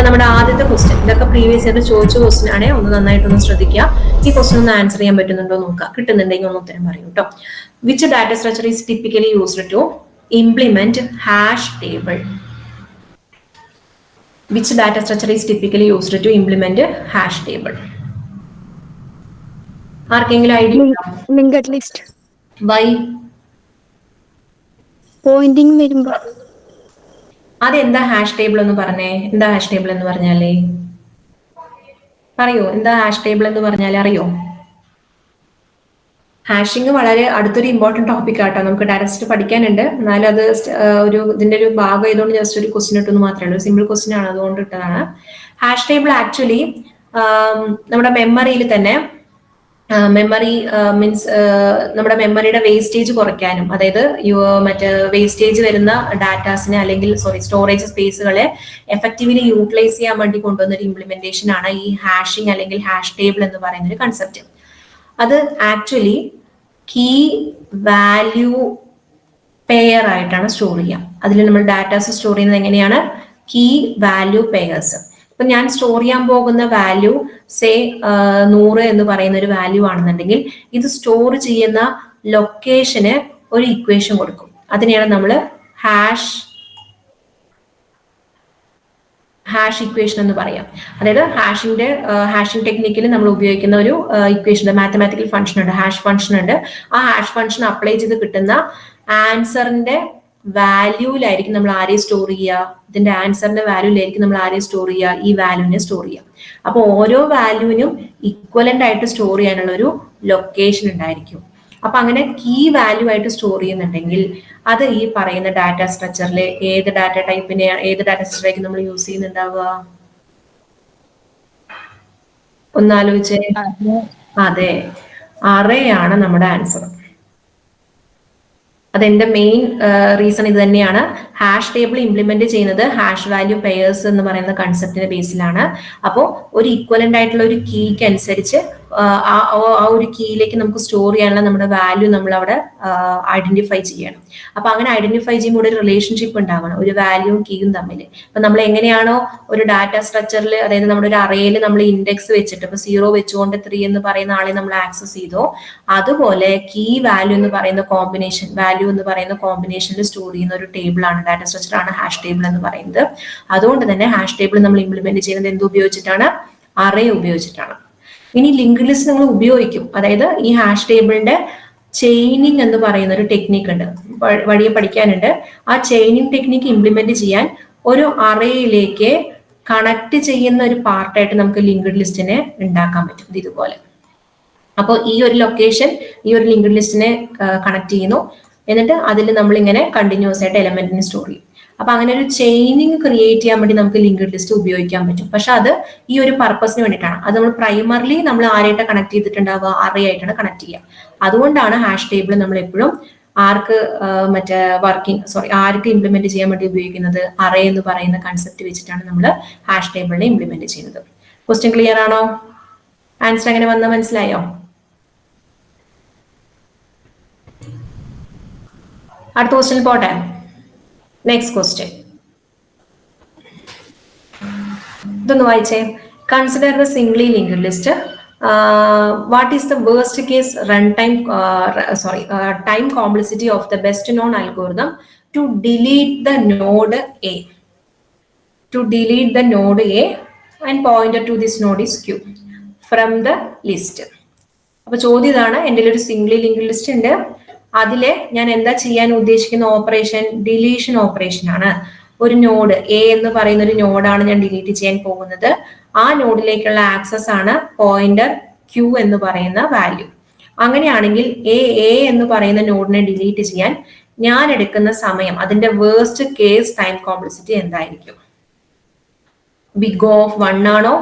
നമ്മുടെ ആദ്യത്തെ ക്വസ്റ്റ്യൻ, ഇതൊക്കെ പ്രീവിയസ് ആയിട്ട് ചോദിച്ച ക്വസ്റ്റ്യൻ ആണേ, ഒന്ന് നന്നായിട്ടൊന്ന് ശ്രദ്ധിക്കുക. ഈ ക്വസ്റ്റ്യൻ ഒന്ന് ആൻസർ ചെയ്യാൻ പറ്റുന്നുണ്ടോ നോക്കുക. കിട്ടുന്നുണ്ടെങ്കിൽ ഒന്ന് ഉത്തരം പറയൂ കേട്ടോ. Which data structure is typically used to implement hash table? Which data structure is typically used to implement hash table? ആർക്കെങ്കിലും idea? Linked list. By pointing വരുമ്പോ. അതെന്താ ഹാഷ് ടേബിൾ എന്ന് പറഞ്ഞേ? എന്താ ഹാഷ് ടേബിൾ എന്ന് പറഞ്ഞാലേ? പറയോ, എന്താ ഹാഷ് ടേബിൾ എന്ന് പറഞ്ഞാൽ അറിയോ? ഹാഷിംഗ് വളരെ അടുത്തൊരു ഇമ്പോർട്ടന്റ് ടോപ്പിക് ആട്ടോ, നമുക്ക് ഡയറക്റ്റ് പഠിക്കാനുണ്ട്. എന്നാലും അത് ഒരു ഇതിന്റെ ഒരു ഭാഗം ആയതുകൊണ്ട് ജസ്റ്റ് ഒരു ക്വസ്റ്റ്യൻ ഇട്ടെന്ന് മാത്രമേ ഉള്ളൂ. സിമ്പിൾ ക്വസ്റ്റ്യൻ ആണ്, അതുകൊണ്ട് ഇട്ടതാണ്. ഹാഷ് ടേബിൾ ആക്ച്വലി നമ്മുടെ മെമ്മറിയിൽ തന്നെ മെമ്മറി മീൻസ് നമ്മുടെ മെമ്മറിയുടെ വേസ്റ്റേജ് കുറയ്ക്കാനും, അതായത് മറ്റേ വേസ്റ്റേജ് വരുന്ന ഡാറ്റാസിനെ അല്ലെങ്കിൽ സ്റ്റോറേജ് സ്പേസുകളെ എഫക്റ്റീവ്ലി യൂട്ടിലൈസ് ചെയ്യാൻ വേണ്ടി കൊണ്ടുവന്ന ഒരു ഇംപ്ലിമെന്റേഷൻ ആണ് ഈ ഹാഷിംഗ് അല്ലെങ്കിൽ ഹാഷ് ടേബിൾ എന്ന് പറയുന്ന ഒരു കൺസെപ്റ്റ്. അത് ആക്ച്വലി കീ വാല്യൂ പെയർ ആയിട്ടാണ് സ്റ്റോർ ചെയ്യുക. അതിൽ നമ്മൾ ഡാറ്റാസ് സ്റ്റോർ ചെയ്യുന്നത് എങ്ങനെയാണ്? Key value pairs. ഇപ്പൊ ഞാൻ സ്റ്റോർ ചെയ്യാൻ പോകുന്ന വാല്യൂ സേ 100 എന്ന് പറയുന്ന ഒരു വാല്യൂ ആണെന്നുണ്ടെങ്കിൽ, ഇത് സ്റ്റോർ ചെയ്യുന്ന ലൊക്കേഷന് ഒരു ഇക്വേഷൻ കൊടുക്കും. അതിനെയാണ് നമ്മൾ ഹാഷ് ഇക്വേഷൻ എന്ന് പറയാം. അതായത് ഹാഷിംഗ് ടെക്നിക്കിൽ നമ്മൾ ഉപയോഗിക്കുന്ന ഒരു ഇക്വേഷൻ, മാത്തമാറ്റിക്കൽ ഫംഗ്ഷൻ ഉണ്ട്, ഹാഷ് ഫംഗ്ഷൻ ഉണ്ട്. ആ ഹാഷ് ഫംഗ്ഷൻ അപ്ലൈ ചെയ്ത് കിട്ടുന്ന ആൻസറിന്റെ വാല്യൂലായിരിക്കും നമ്മൾ ആരെയും സ്റ്റോർ ചെയ്യുക. ഇതിന്റെ ആൻസറിന്റെ വാല്യൂലായിരിക്കും നമ്മൾ ആരെയും സ്റ്റോർ ചെയ്യുക? ഈ വാല്യൂവിനെ സ്റ്റോർ ചെയ്യുക. അപ്പൊ ഓരോ വാല്യൂവിനും ഇക്വലന്റ് ആയിട്ട് സ്റ്റോർ ചെയ്യാനുള്ള ഒരു ലൊക്കേഷൻ ഉണ്ടായിരിക്കും. അപ്പൊ അങ്ങനെ കീ വാല്യൂ ആയിട്ട് സ്റ്റോർ ചെയ്യുന്നുണ്ടെങ്കിൽ അത് ഈ പറയുന്ന ഡാറ്റ സ്ട്രക്ചറിൽ ഏത് ഡാറ്റ സ്ട്രക്ചറായിരിക്കും നമ്മൾ യൂസ് ചെയ്യുന്നുണ്ടാവുക? ഒന്നാലോചിച്ചേ. അതെ, അറേ ആണ് നമ്മുടെ ആൻസർ. അതെന്റെ മെയിൻ റീസൺ ഇത് തന്നെയാണ്. ഹാഷ് ടേബിൾ ഇംപ്ലിമെന്റ് ചെയ്യുന്നത് ഹാഷ് വാല്യൂ പെയർസ് എന്ന് പറയുന്ന കൺസെപ്റ്റിന്റെ ബേസിലാണ്. അപ്പോൾ ഒരു ഈക്വലന്റ് ആയിട്ടുള്ള ഒരു കീക്ക് അനുസരിച്ച് ആ ഒരു കീയിലേക്ക് നമുക്ക് സ്റ്റോർ ചെയ്യാനുള്ള നമ്മുടെ വാല്യൂ നമ്മൾ അവിടെ ഐഡന്റിഫൈ ചെയ്യണം. അപ്പൊ അങ്ങനെ ഐഡന്റിഫൈ ചെയ്യുമ്പോൾ ഒരു റിലേഷൻഷിപ്പ് ഉണ്ടാവണം ഒരു വാല്യൂവും കീയും തമ്മിൽ. അപ്പൊ നമ്മൾ എങ്ങനെയാണോ ഒരു ഡാറ്റ സ്ട്രക്ചറിൽ, അതായത് നമ്മുടെ ഒരു അറേയിൽ നമ്മൾ ഇൻഡെക്സ് വെച്ചിട്ട് ഇപ്പൊ 0 വെച്ചുകൊണ്ട് 3 എന്ന് പറയുന്ന ആളെ നമ്മൾ ആക്സസ് ചെയ്തോ, അതുപോലെ കീ വാല്യൂ എന്ന് പറയുന്ന കോമ്പിനേഷനിൽ സ്റ്റോർ ചെയ്യുന്ന ഒരു ടേബിൾ ആണ്, ഡാറ്റ സ്ട്രക്ചർ ആണ് ഹാഷ് ടേബിൾ എന്ന് പറയുന്നത്. അതുകൊണ്ട് തന്നെ ഹാഷ് ടേബിൾ നമ്മൾ ഇംപ്ലിമെന്റ് ചെയ്യുന്നത് എന്ത് ഉപയോഗിച്ചിട്ടാണ്? അറേ ഉപയോഗിച്ചിട്ടാണ്. ഇനി ലിങ്ക്ഡ് ലിസ്റ്റ് നിങ്ങൾ ഉപയോഗിക്കും. അതായത് ഈ ഹാഷ് ടേബിളിന്റെ ചെയിനിങ് എന്ന് പറയുന്ന ഒരു ടെക്നിക്ക് ഉണ്ട്, വഴിയെ പഠിക്കാനുണ്ട്. ആ ചെയിനിങ് ടെക്നിക്ക് ഇംപ്ലിമെന്റ് ചെയ്യാൻ ഒരു അറേയിലേക്ക് കണക്ട് ചെയ്യുന്ന ഒരു പാർട്ടായിട്ട് നമുക്ക് ലിങ്ക്ഡ് ലിസ്റ്റിനെ ഉണ്ടാക്കാൻ പറ്റും ഇതുപോലെ. അപ്പോൾ ഈ ഒരു ലൊക്കേഷൻ ഈ ഒരു ലിങ്ക്ഡ് ലിസ്റ്റിനെ കണക്ട് ചെയ്യുന്നു, എന്നിട്ട് അതിൽ നമ്മൾ ഇങ്ങനെ കണ്ടിന്യൂസ് ആയിട്ട് എലമെന്റിനെ സ്റ്റോർ ചെയ്യും. അപ്പൊ അങ്ങനെ ഒരു ചെയിനിങ് ക്രിയേറ്റ് ചെയ്യാൻ വേണ്ടി നമുക്ക് ലിങ്ക്ഡ് ലിസ്റ്റ് ഉപയോഗിക്കാൻ പറ്റും. പക്ഷെ അത് ഈ ഒരു പർപ്പസിന് വേണ്ടിയിട്ടാണ്. അത് നമ്മൾ പ്രൈമർലി നമ്മൾ ആരായിട്ട് കണക്ട് ചെയ്തിട്ടുണ്ടാവുക? അറേ ആയിട്ടാണ് കണക്ട് ചെയ്യുക. അതുകൊണ്ടാണ് ഹാഷ് ടേബിൾ നമ്മൾ എപ്പോഴും ആർക്ക് ഇംപ്ലിമെന്റ് ചെയ്യാൻ വേണ്ടി ഉപയോഗിക്കുന്നത്? അറേ എന്ന് പറയുന്ന കൺസെപ്റ്റ് വെച്ചിട്ടാണ് നമ്മൾ ഹാഷ് ടേബിളിനെ ഇംപ്ലിമെന്റ് ചെയ്യുന്നത്. ക്വസ്റ്റ്യൻ ക്ലിയർ ആണോ? ആൻസർ എങ്ങനെ വന്ന മനസ്സിലായോ? അടുത്ത ക്വസ്റ്റ്യൻ പോട്ടെ. നെക്സ്റ്റ് ക്വസ്റ്റ്യൻ ഇതൊന്ന് വായിച്ചേ. Consider the singly linked list. What is the worst case time complexity of the best known algorithm to delete the node A? To delete the node A and pointer to this node is Q from the list. അപ്പൊ ചോദ്യം ഇതാണ്, എൻ്റെ ഒരു Zwingli linked list ഉണ്ട്, അതില് ഞാൻ എന്താ ചെയ്യാൻ ഉദ്ദേശിക്കുന്ന ഓപ്പറേഷൻ? ഡിലീഷൻ ഓപ്പറേഷൻ ആണ്. ഒരു നോഡ് എ എന്ന് പറയുന്ന ഒരു നോഡാണ് ഞാൻ ഡിലീറ്റ് ചെയ്യാൻ പോകുന്നത്. ആ നോഡിലേക്കുള്ള ആക്സസ് ആണ് പോയിന്റർ Q എന്ന് പറയുന്ന വാല്യൂ. അങ്ങനെയാണെങ്കിൽ എ എന്ന് പറയുന്ന നോഡിനെ ഡിലീറ്റ് ചെയ്യാൻ ഞാൻ എടുക്കുന്ന സമയം, അതിന്റെ വേർസ്റ്റ് കേസ് ടൈം കോംപ്ലക്സിറ്റി എന്തായിരിക്കും? ബിഗ് ഓഫ് 1 ആണോ,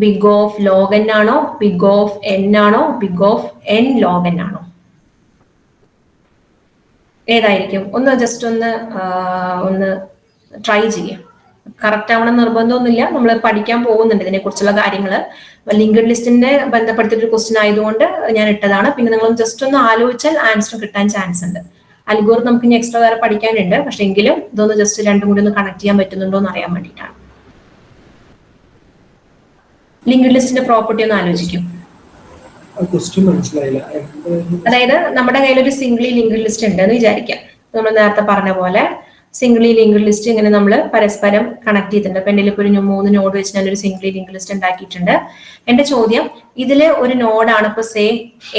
ബിഗ് ഓഫ് log n ആണോ, ബിഗ് ഓഫ് n ആണോ, big of n log n ആണോ? ഏതായിരിക്കും? ജസ്റ്റ് ഒന്ന് ട്രൈ ചെയ്യാം. കറക്റ്റ് ആവണം നിർബന്ധമൊന്നുമില്ല, നമ്മൾ പഠിക്കാൻ പോകുന്നുണ്ട് ഇതിനെ കുറിച്ചുള്ള കാര്യങ്ങൾ. ലിങ്ക്ഡ് ലിസ്റ്റിനെ ബന്ധപ്പെടുത്തിയൊരു ക്വസ്റ്റ്യൻ ആയതുകൊണ്ട് ഞാൻ ഇട്ടതാണ്. പിന്നെ നിങ്ങൾ ജസ്റ്റ് ഒന്ന് ആലോചിച്ചാൽ ആൻസർ കിട്ടാൻ ചാൻസ് ഉണ്ട്. അൽഗോരിതം നമുക്ക് ഇനി എക്സ്ട്രാ വേറെ പഠിക്കാനുണ്ട്, പക്ഷെ എങ്കിലും ഇതൊന്ന് ജസ്റ്റ് രണ്ടും കൂടി ഒന്ന് കണക്ട് ചെയ്യാൻ പറ്റുന്നുണ്ടോ എന്ന് അറിയാൻ വേണ്ടിയിട്ടാണ്. ലിങ്ക്ഡ് ലിസ്റ്റിന്റെ പ്രോപ്പർട്ടി ഒന്ന് ആലോചിക്കും. അതായത് നമ്മുടെ കയ്യിൽ ഒരു സിംഗിളി ലിങ്ക്ഡ് ലിസ്റ്റ് ഉണ്ട് എന്ന് വിചാരിക്കാം. നമ്മൾ നേരത്തെ പറഞ്ഞ പോലെ സിംഗിളി ലിങ്ക്ഡ് ലിസ്റ്റ് ഇങ്ങനെ നമ്മൾ പരസ്പരം കണക്ട് ചെയ്തിട്ടുണ്ട്. അപ്പൊ എൻ്റെ ഇപ്പോൾ ഒരു 3 നോഡ് വെച്ച് ഞാനൊരു സിംഗിളി ലിങ്ക്ഡ് ലിസ്റ്റ് ഉണ്ടാക്കിയിട്ടുണ്ട്. എന്റെ ചോദ്യം, ഇതിലെ ഒരു നോഡാണ് ഇപ്പൊ സേ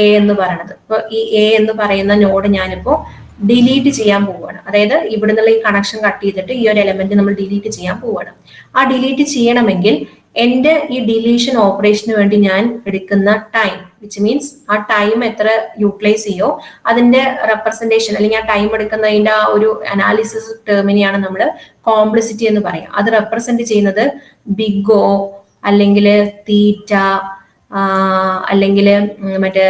എ എന്ന് പറയുന്നത്. ഇപ്പൊ ഈ എ എന്ന് പറയുന്ന നോഡ് ഞാനിപ്പോ ഡിലീറ്റ് ചെയ്യാൻ പോവുകയാണ്. അതായത് ഇവിടെ നിന്നുള്ള ഈ കണക്ഷൻ കട്ട് ചെയ്തിട്ട് ഈ ഒരു എലമെന്റ് നമ്മൾ ഡിലീറ്റ് ചെയ്യാൻ പോവുകയാണ്. ആ ഡിലീറ്റ് ചെയ്യണമെങ്കിൽ എന്റെ ഈ ഡിലീഷൻ ഓപ്പറേഷന് വേണ്ടി ഞാൻ എടുക്കുന്ന ടൈം, വിച്ച് മീൻസ് ആ ടൈം എത്ര യൂട്ടിലൈസ് ചെയ്യോ അതിന്റെ റെപ്രസെന്റേഷൻ അല്ലെങ്കിൽ ആ ടൈം എടുക്കുന്നതിന്റെ ആ ഒരു അനാലിസിസ് ടേമിനെയാണ് നമ്മൾ കോംപ്ലിസിറ്റി എന്ന് പറയാം. അത് റെപ്രസെന്റ് ചെയ്യുന്നത് ബിഗ് ഒ അല്ലെങ്കിൽ തീറ്റ അല്ലെങ്കിൽ മറ്റേ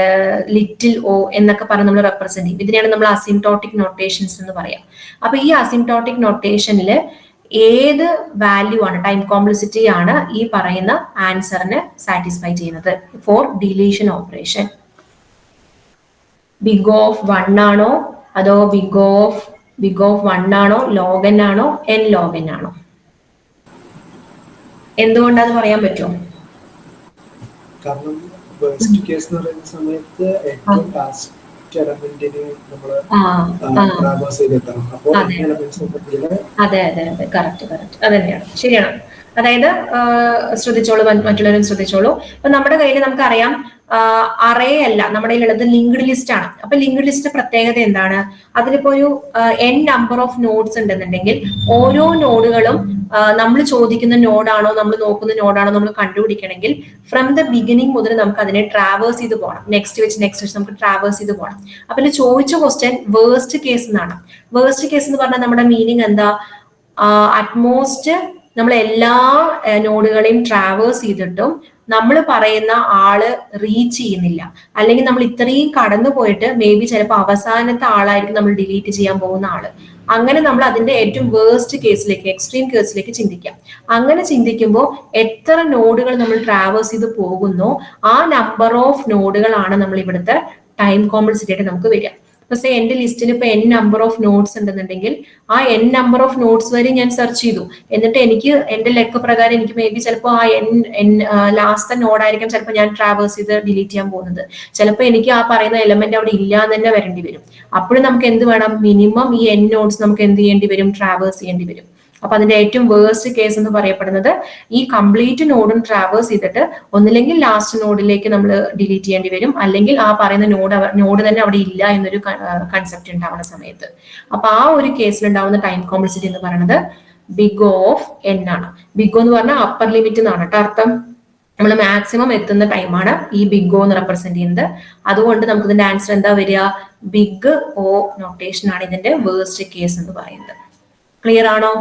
ലിറ്റിൽ ഒ എന്നൊക്കെ പറഞ്ഞ് നമ്മൾ റെപ്രസെന്റ് ചെയ്യും. ഇതിനെയാണ് നമ്മൾ അസിംപ്റ്റോട്ടിക് നൊട്ടേഷൻസ് എന്ന് പറയാം. അപ്പൊ ഈ അസിംപ്റ്റോട്ടിക് നൊട്ടേഷനിൽ ഏത് വാല്യൂ ആണ്, ടൈം കോംപ്ലിസിറ്റി ആണ് ഈ പറയുന്ന ആൻസറിന് സാറ്റിസ്ഫൈ ചെയ്യുന്നത് for deletion operation? Big of 1 ആണോ അതോ ബിഗ് ഓഫ് 1 ആണോ, ലോഗ് എൻ ആണോ, എൻ ലോഗ് എൻ ആണോ? എന്തുകൊണ്ടാന്ന് പറയാൻ പറ്റുമോ? കാരണം വേസ്റ്റ് കേസ് എന്ന് പറയുന്ന സമയത്ത് ഏറ്റവും ലാസ്റ്റ് എലമെന്റിന് നമ്മള് ട്രാവേഴ്സ് ചെയ്തെത്തണം. അപ്പോൾ അതെ കറക്റ്റ് അത് തന്നെയാണ്, ശരിയാണ്. അതായത് ശ്രദ്ധിച്ചോളൂ, മറ്റുള്ളവരും ശ്രദ്ധിച്ചോളൂ. ഇപ്പൊ നമ്മുടെ കയ്യിൽ നമുക്കറിയാം അറേ അല്ല, നമ്മുടെ കയ്യിലുള്ളത് ലിങ്ക്ഡ് ലിസ്റ്റ് ആണ്. അപ്പൊ ലിങ്ക്ഡ് ലിസ്റ്റ് പ്രത്യേകത എന്താണ്? അതിലിപ്പോ ഒരു n നമ്പർ ഓഫ് നോഡ്സ് ഉണ്ടെന്നുണ്ടെങ്കിൽ ഓരോ നോഡുകളും നമ്മൾ ചോദിക്കുന്ന നോഡാണോ, നമ്മൾ നോക്കുന്ന നോഡാണോ നമ്മൾ കണ്ടുപിടിക്കണമെങ്കിൽ ഫ്രം ദ ബിഗിനിങ് മുതൽ നമുക്ക് അതിനെ ട്രാവേഴ്സ് ചെയ്ത് പോകണം. നെക്സ്റ്റ് വെച്ച് നമുക്ക് ട്രാവേഴ്സ് ചെയ്ത് പോകണം. അപ്പൊ ഇതിൽ ചോദിച്ച ക്വസ്റ്റ്യൻ വേഴ്സ്റ്റ് കേസ് എന്നാണ്. വേഴ്സ്റ്റ് കേസ് എന്ന് പറഞ്ഞാൽ നമ്മുടെ മീനിങ് എന്താ? അറ്റ്മോസ്റ്റ് നമ്മൾ എല്ലാ നോഡുകളെയും ട്രാവേഴ്സ് ചെയ്തിട്ടും നമ്മൾ പറയുന്ന ആള് റീച്ച് ചെയ്യുന്നില്ല, അല്ലെങ്കിൽ നമ്മൾ ഇത്രയും കടന്നു പോയിട്ട് മേ ബി ചിലപ്പോൾ അവസാനത്തെ ആളായിരിക്കും നമ്മൾ ഡിലീറ്റ് ചെയ്യാൻ പോകുന്ന ആള്. അങ്ങനെ നമ്മൾ അതിന്റെ ഏറ്റവും വേഴ്സ്റ്റ് കേസിലേക്ക്, എക്സ്ട്രീം കേസിലേക്ക് ചിന്തിക്കാം. അങ്ങനെ ചിന്തിക്കുമ്പോൾ എത്ര നോഡുകൾ നമ്മൾ ട്രാവേഴ്സ് ചെയ്ത് പോകുന്നോ ആ നമ്പർ ഓഫ് നോഡുകളാണ് നമ്മൾ ഇവിടുത്തെ ടൈം കോംപ്ലിസിറ്റി ആയിട്ട് നമുക്ക് വരിക. ഇപ്പൊ സേ എന്റെ ലിസ്റ്റിൽ ഇപ്പൊ n നമ്പർ ഓഫ് നോട്ട്സ് ഉണ്ടെന്നുണ്ടെങ്കിൽ ആ n നമ്പർ ഓഫ് നോട്ട്സ് വരെ ഞാൻ സെർച്ച് ചെയ്തു. എന്നിട്ട് എനിക്ക് എന്റെ ലെക്ക് പ്രകാരം എനിക്ക് മേ ബി ചിലപ്പോൾ ആ ലാസ്റ്റ് നോഡായിരിക്കും ചിലപ്പോൾ ഞാൻ ട്രാവേഴ്സ് ചെയ്ത് ഡിലീറ്റ് ചെയ്യാൻ പോകുന്നത്. ചിലപ്പോൾ എനിക്ക് ആ പറയുന്ന എലമെന്റ് അവിടെ ഇല്ലാന്ന് തന്നെ വരേണ്ടി വരും. അപ്പോഴും നമുക്ക് എന്ത് വേണം? മിനിമം ഈ n നോട്ട്സ് നമുക്ക് എന്ത് ചെയ്യേണ്ടി വരും? ട്രാവേഴ്സ് ചെയ്യേണ്ടി വരും. അപ്പൊ അതിന്റെ ഏറ്റവും വേഴ്സ്റ്റ് കേസ് എന്ന് പറയപ്പെടുന്നത് ഈ കംപ്ലീറ്റ് നോഡും ട്രാവേഴ്സ് ചെയ്തിട്ട് ഒന്നില്ലെങ്കിൽ ലാസ്റ്റ് നോഡിലേക്ക് നമ്മൾ ഡിലീറ്റ് ചെയ്യേണ്ടി വരും, അല്ലെങ്കിൽ ആ പറയുന്ന നോഡ് തന്നെ അവിടെ ഇല്ല എന്നൊരു കൺസെപ്റ്റ് ഉണ്ടാവുന്ന സമയത്ത്. അപ്പൊ ആ ഒരു കേസിൽ ഉണ്ടാവുന്ന ടൈം കോംപ്ലിസിറ്റി എന്ന് പറയുന്നത് ബിഗ് ഓഫ് n ആണ്. ബിഗ് എന്ന് പറഞ്ഞാൽ അപ്പർ ലിമിറ്റ് എന്നാണ് കേട്ടോ അർത്ഥം. നമ്മൾ മാക്സിമം എത്തുന്ന ടൈമാണ് ഈ ബിഗ് ഓ എന്ന് റെപ്രസെന്റ് ചെയ്യുന്നത്. അതുകൊണ്ട് നമുക്ക് ഇതിന്റെ ആൻസർ എന്താ വരിക? ബിഗ് ഓ നൊട്ടേഷൻ ആണ് ഇതിന്റെ വേഴ്സ്റ്റ് കേസ് എന്ന് പറയുന്നത്. ക്ലിയർ ആണോ?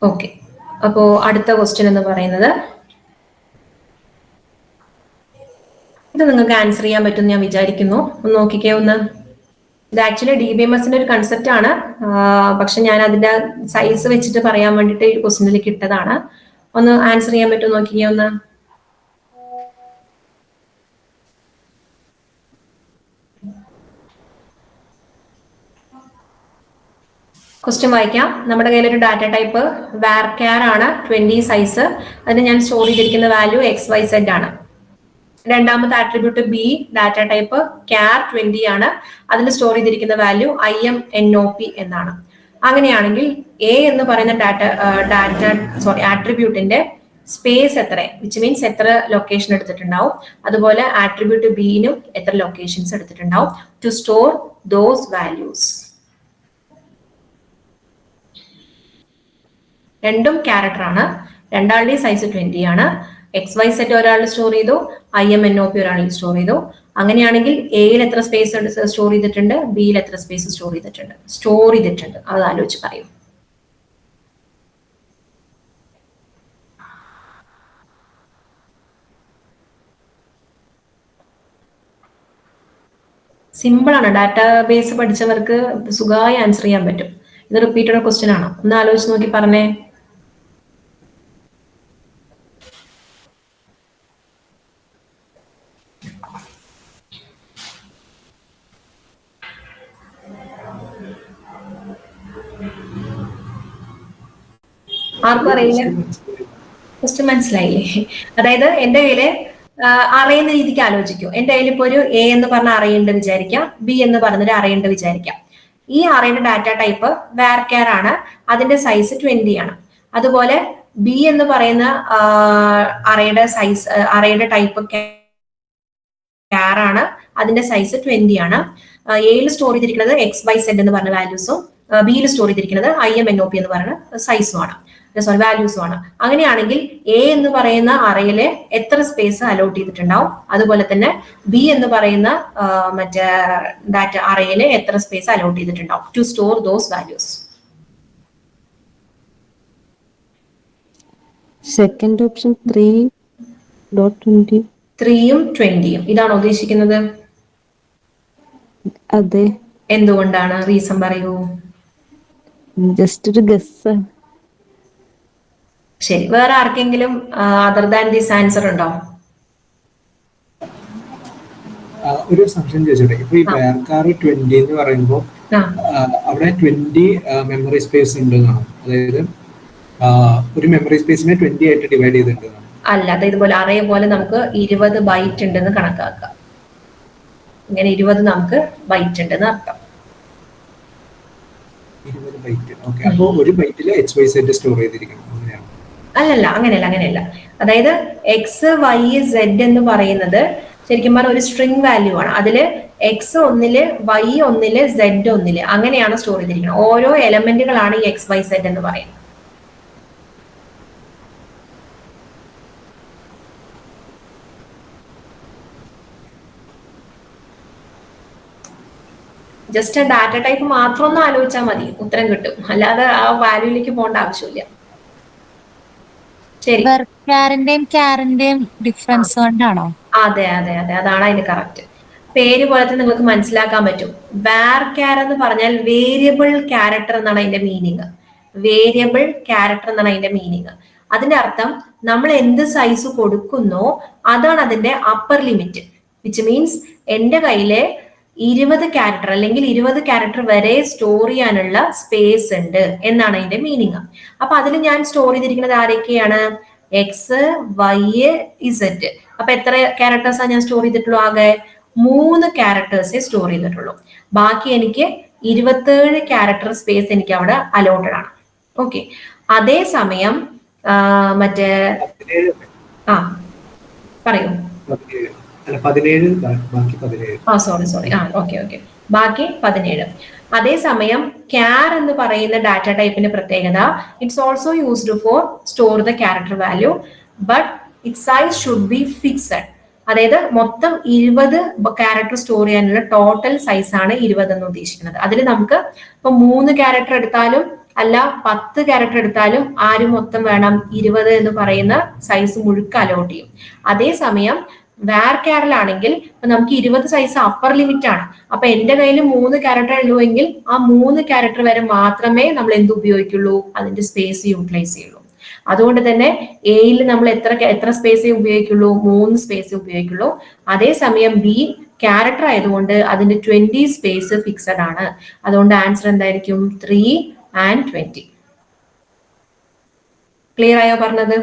ഓക്കെ, അപ്പോ അടുത്ത ക്വസ്റ്റ്യൻ എന്ന് പറയുന്നത്, ഇത് നിങ്ങൾക്ക് ആൻസർ ചെയ്യാൻ പറ്റും ഞാൻ വിചാരിക്കുന്നു. ഒന്ന് നോക്കിക്കേ ഒന്ന്. ഇത് ആക്ച്വലി DBMSന്റെ ഒരു കൺസെപ്റ്റ് ആണ്, പക്ഷെ ഞാൻ അതിന്റെ സൈസ് വെച്ചിട്ട് പറയാൻ വേണ്ടിയിട്ട് ക്വസ്റ്റ്യനിലേക്ക് ഇട്ടതാണ്. ഒന്ന് ആൻസർ ചെയ്യാൻ പറ്റും നോക്കിക്കേ ഒന്ന്. ക്വസ്റ്റ്യൻ വായിക്കാം. നമ്മുടെ കയ്യിലൊരു ഡാറ്റ ടൈപ്പ് varchar ആണ്, 20 സൈസ്. അതിന് ഞാൻ സ്റ്റോർ ചെയ്തിരിക്കുന്ന വാല്യൂ XYZ ആണ്. രണ്ടാമത്തെ attribute B, data type char 20 ആണ്. അതിൽ സ്റ്റോർ ചെയ്തിരിക്കുന്ന വാല്യൂ IMNOP എന്നാണ്. അങ്ങനെയാണെങ്കിൽ എ എന്ന് പറയുന്ന ആട്രിബ്യൂട്ടിന്റെ സ്പേസ് എത്ര, വിച്ച് മീൻസ് എത്ര ലൊക്കേഷൻ എടുത്തിട്ടുണ്ടാവും, അതുപോലെ ആട്രിബ്യൂട്ട് ബിനും എത്ര ലൊക്കേഷൻസ് എടുത്തിട്ടുണ്ടാവും ടു സ്റ്റോർ ദോസ് വാല്യൂസ്. രണ്ടും ക്യാരക്ടർ ആണ്, രണ്ടാളുടെയും സൈസ് 20 ആണ്. XYZ ഒരാൾ സ്റ്റോർ ചെയ്തു, IMNOP ഒരാൾ സ്റ്റോർ ചെയ്തു. അങ്ങനെയാണെങ്കിൽ എയിൽ എത്ര സ്പേസ് സ്റ്റോർ ചെയ്തിട്ടുണ്ട്, ബിയിൽ എത്ര സ്പേസ് സ്റ്റോർ ചെയ്തിട്ടുണ്ട്, അത് ആലോചിച്ച് പറയും. സിമ്പിൾ ആണ്, ഡാറ്റാബേസ് പഠിച്ചവർക്ക് സുഖമായി ആൻസർ ചെയ്യാൻ പറ്റും. ഇത് റിപ്പീറ്റഡ് ക്വസ്റ്റ്യൻ ആണ്, ഒന്ന് ആലോചിച്ച് നോക്കി പറഞ്ഞേ. ആർക്കും അറിയില്ല. ക്വസ്റ്റ്യൻ മനസ്സിലായില്ലേ? അതായത് എന്റെ കയ്യില് അറിയുന്ന രീതിക്ക് ആലോചിക്കൂ. എന്റെ കയ്യിൽ ഇപ്പൊ ഒരു എ എന്ന് പറഞ്ഞ അറിയുണ്ട് വിചാരിക്കാം, ബി എന്ന് പറഞ്ഞൊരു അറിയുണ്ട് വിചാരിക്കാം. ഈ അറിയുന്ന ഡാറ്റ ടൈപ്പ് varchar ആണ്, അതിന്റെ സൈസ് 20 ആണ്. അതുപോലെ ബി എന്ന് പറയുന്ന അറേയുടെ സൈസ് അറേയുടെ ടൈപ്പ് char ആണ്, അതിന്റെ സൈസ് 20 ആണ്. എയിൽ സ്റ്റോർ ചെയ്തിരിക്കുന്നത് XYZ എന്ന് പറഞ്ഞ വാല്യൂസും ബിയിൽ സ്റ്റോർ ചെയ്തിരിക്കുന്നത് IMNOP എന്ന് പറയുന്ന സൈസുമാണ്, സോറി വാല്യൂസുമാണ്. അങ്ങനെയാണെങ്കിൽ എ എന്ന് പറയുന്ന അറയില് എത്ര സ്പേസ് അലോട്ട് ചെയ്തിട്ടുണ്ടാവും, അതുപോലെ തന്നെ ബി എന്ന് പറയുന്ന മറ്റേ ഡാറ്റ അറയില് എത്ര സ്പേസ് അലോട്ട് ചെയ്തിട്ടുണ്ടാവും to store those values? Second option 3.20. 3യും 20യും ഇതാണോ ഉദ്ദേശിക്കുന്നത്? അതെ. എന്തുകൊണ്ടാണ്? റീസൺ പറയൂ. ജസ്റ്റ് ഒരു ഗസ്. ശരി, വേറെ ആർക്കെങ്കിലും അതർ ദാൻ ദിസ് ആൻസർ ഉണ്ടോ? ഒരു സംശയം ചോദിച്ചോട്ടെ. ഇപ്പൊ ഈ varchar 20 എന്ന് പറയുമ്പോൾ അവിടെ 20 മെമ്മറി സ്പേസ് ഉണ്ടെന്നാണ്, അതായത് ഒരു മെമ്മറി സ്പേസിനെ 20 ആയിട്ട് ഡിവൈഡ് ചെയ്തിട്ടുണ്ടെന്നാണ്? അല്ല, അത് ഇതുപോലെ അറേ പോലെ നമുക്ക് 20 ബൈറ്റ് ഉണ്ടെന്ന് കണക്കാക്കാം. ഇങ്ങനെ 20 നമുക്ക് ബൈറ്റ് ഉണ്ടെന്ന് അർത്ഥം. 20 ബൈറ്റ്. ഓക്കേ, അപ്പോൾ ഒരു ബൈറ്റിൽ XYZ സ്റ്റോർ ചെയ്തിരിക്കണം, അങ്ങനെയാണ്? അല്ലല്ല, അങ്ങനെയല്ല. അതായത് XYZ എന്ന് പറയുന്നത് ശരിക്കും പറഞ്ഞാൽ ഒരു സ്ട്രിംഗ് വാല്യൂ ആണ്. അതില് X ഒന്നില്, Y ഒന്നില്, Z ഒന്നില്, അങ്ങനെയാണ് സ്റ്റോർ ചെയ്തിരിക്കുന്നത്. ഓരോ എലമെന്റുകളാണ് ഈ XYZ എന്ന് പറയുന്നത്. ജസ്റ്റ് ഡാറ്റ ടൈപ്പ് മാത്രം ഒന്ന് ആലോചിച്ചാൽ മതി, ഉത്തരം കിട്ടും. അല്ലാതെ ആ വാല്യൂയിലേക്ക് പോകേണ്ട ആവശ്യമില്ല. ശരി, ഡിഫറൻസ് കൊണ്ടാണോ? അതെ, അതാണ് അതിന് കറക്റ്റ്. പേര് പോലെ തന്നെ നിങ്ങൾക്ക് മനസ്സിലാക്കാൻ പറ്റും. varchar എന്ന് പറഞ്ഞാൽ വേരിയബിൾ ക്യാരക്ടർ എന്നാണ് അതിന്റെ മീനിങ്. വേരിയബിൾ ക്യാരക്ടർ എന്നാണ് അതിന്റെ മീനിങ്. അതിന്റെ അർത്ഥം നമ്മൾ എന്ത് സൈസ് കൊടുക്കുന്നോ അതാണ് അതിന്റെ അപ്പർ ലിമിറ്റ്. വിച്ച് മീൻസ് എന്റെ കയ്യില് 20 ക്യാരക്ടർ അല്ലെങ്കിൽ 20 ക്യാരക്ടർ വരെ സ്റ്റോർ ചെയ്യാനുള്ള സ്പേസ് ഉണ്ട് എന്നാണ് അതിന്റെ മീനിങ്. അപ്പൊ അതിൽ ഞാൻ സ്റ്റോർ ചെയ്തിരിക്കുന്നത് ആരൊക്കെയാണ്? X, Y, Z. അപ്പൊ എത്ര ക്യാരക്ടേഴ്സാണ് ഞാൻ സ്റ്റോർ ചെയ്തിട്ടുള്ളൂ? ആകെ 3 ക്യാരക്ടേഴ്സേ സ്റ്റോർ ചെയ്തിട്ടുള്ളൂ. ബാക്കി എനിക്ക് 27 ക്യാരക്ടർ സ്പേസ് എനിക്ക് അവിടെ അലോട്ടഡ് ആണ്. ഓക്കെ, അതേസമയം മറ്റേ പറയൂ. സോറി. ഓക്കെ, ബാക്കി 17. അതേസമയം CHAR എന്ന് പറയുന്ന ഡാറ്റ ടൈപ്പിന്റെ പ്രത്യേകത, it's also used for store the character value, but it size should be fixed. അതായത് മൊത്തം 20 ക്യാരക്ടർ സ്റ്റോർ ചെയ്യാനുള്ള ടോട്ടൽ സൈസ് ആണ് 20 എന്ന് ഉദ്ദേശിക്കുന്നത്. അതിൽ നമുക്ക് ഇപ്പൊ 3 ക്യാരക്ടർ എടുത്താലും അല്ല 10 ക്യാരക്ടർ എടുത്താലും ആരും മൊത്തം വേണം 20 എന്ന് പറയുന്ന സൈസ് മുഴുക്ക അലോട്ട് ചെയ്യും. അതേസമയം varchar-ലാണെങ്കിൽ നമുക്ക് 20 സൈസ് അപ്പർ ലിമിറ്റ് ആണ്. അപ്പൊ എന്റെ കയ്യിൽ 3 ക്യാരക്ടർ ഉള്ളുവെങ്കിൽ ആ 3 ക്യാരക്ടർ വരെ മാത്രമേ നമ്മൾ എന്ത് ഉപയോഗിക്കുള്ളൂ? അതിന്റെ സ്പേസ് യൂട്ടിലൈസ് ചെയ്യുള്ളൂ. അതുകൊണ്ട് തന്നെ എയിൽ നമ്മൾ എത്ര സ്പേസേ ഉപയോഗിക്കുള്ളൂ? 3 സ്പേസ് ഉപയോഗിക്കുള്ളൂ. അതേസമയം ബി ക്യാരക്ടർ ആയതുകൊണ്ട് അതിന്റെ 20 സ്പേസ് ഫിക്സഡ് ആണ്. അതുകൊണ്ട് ആൻസർ എന്തായിരിക്കും? 3 and 20. ക്ലിയർ ആയോ പറഞ്ഞത്?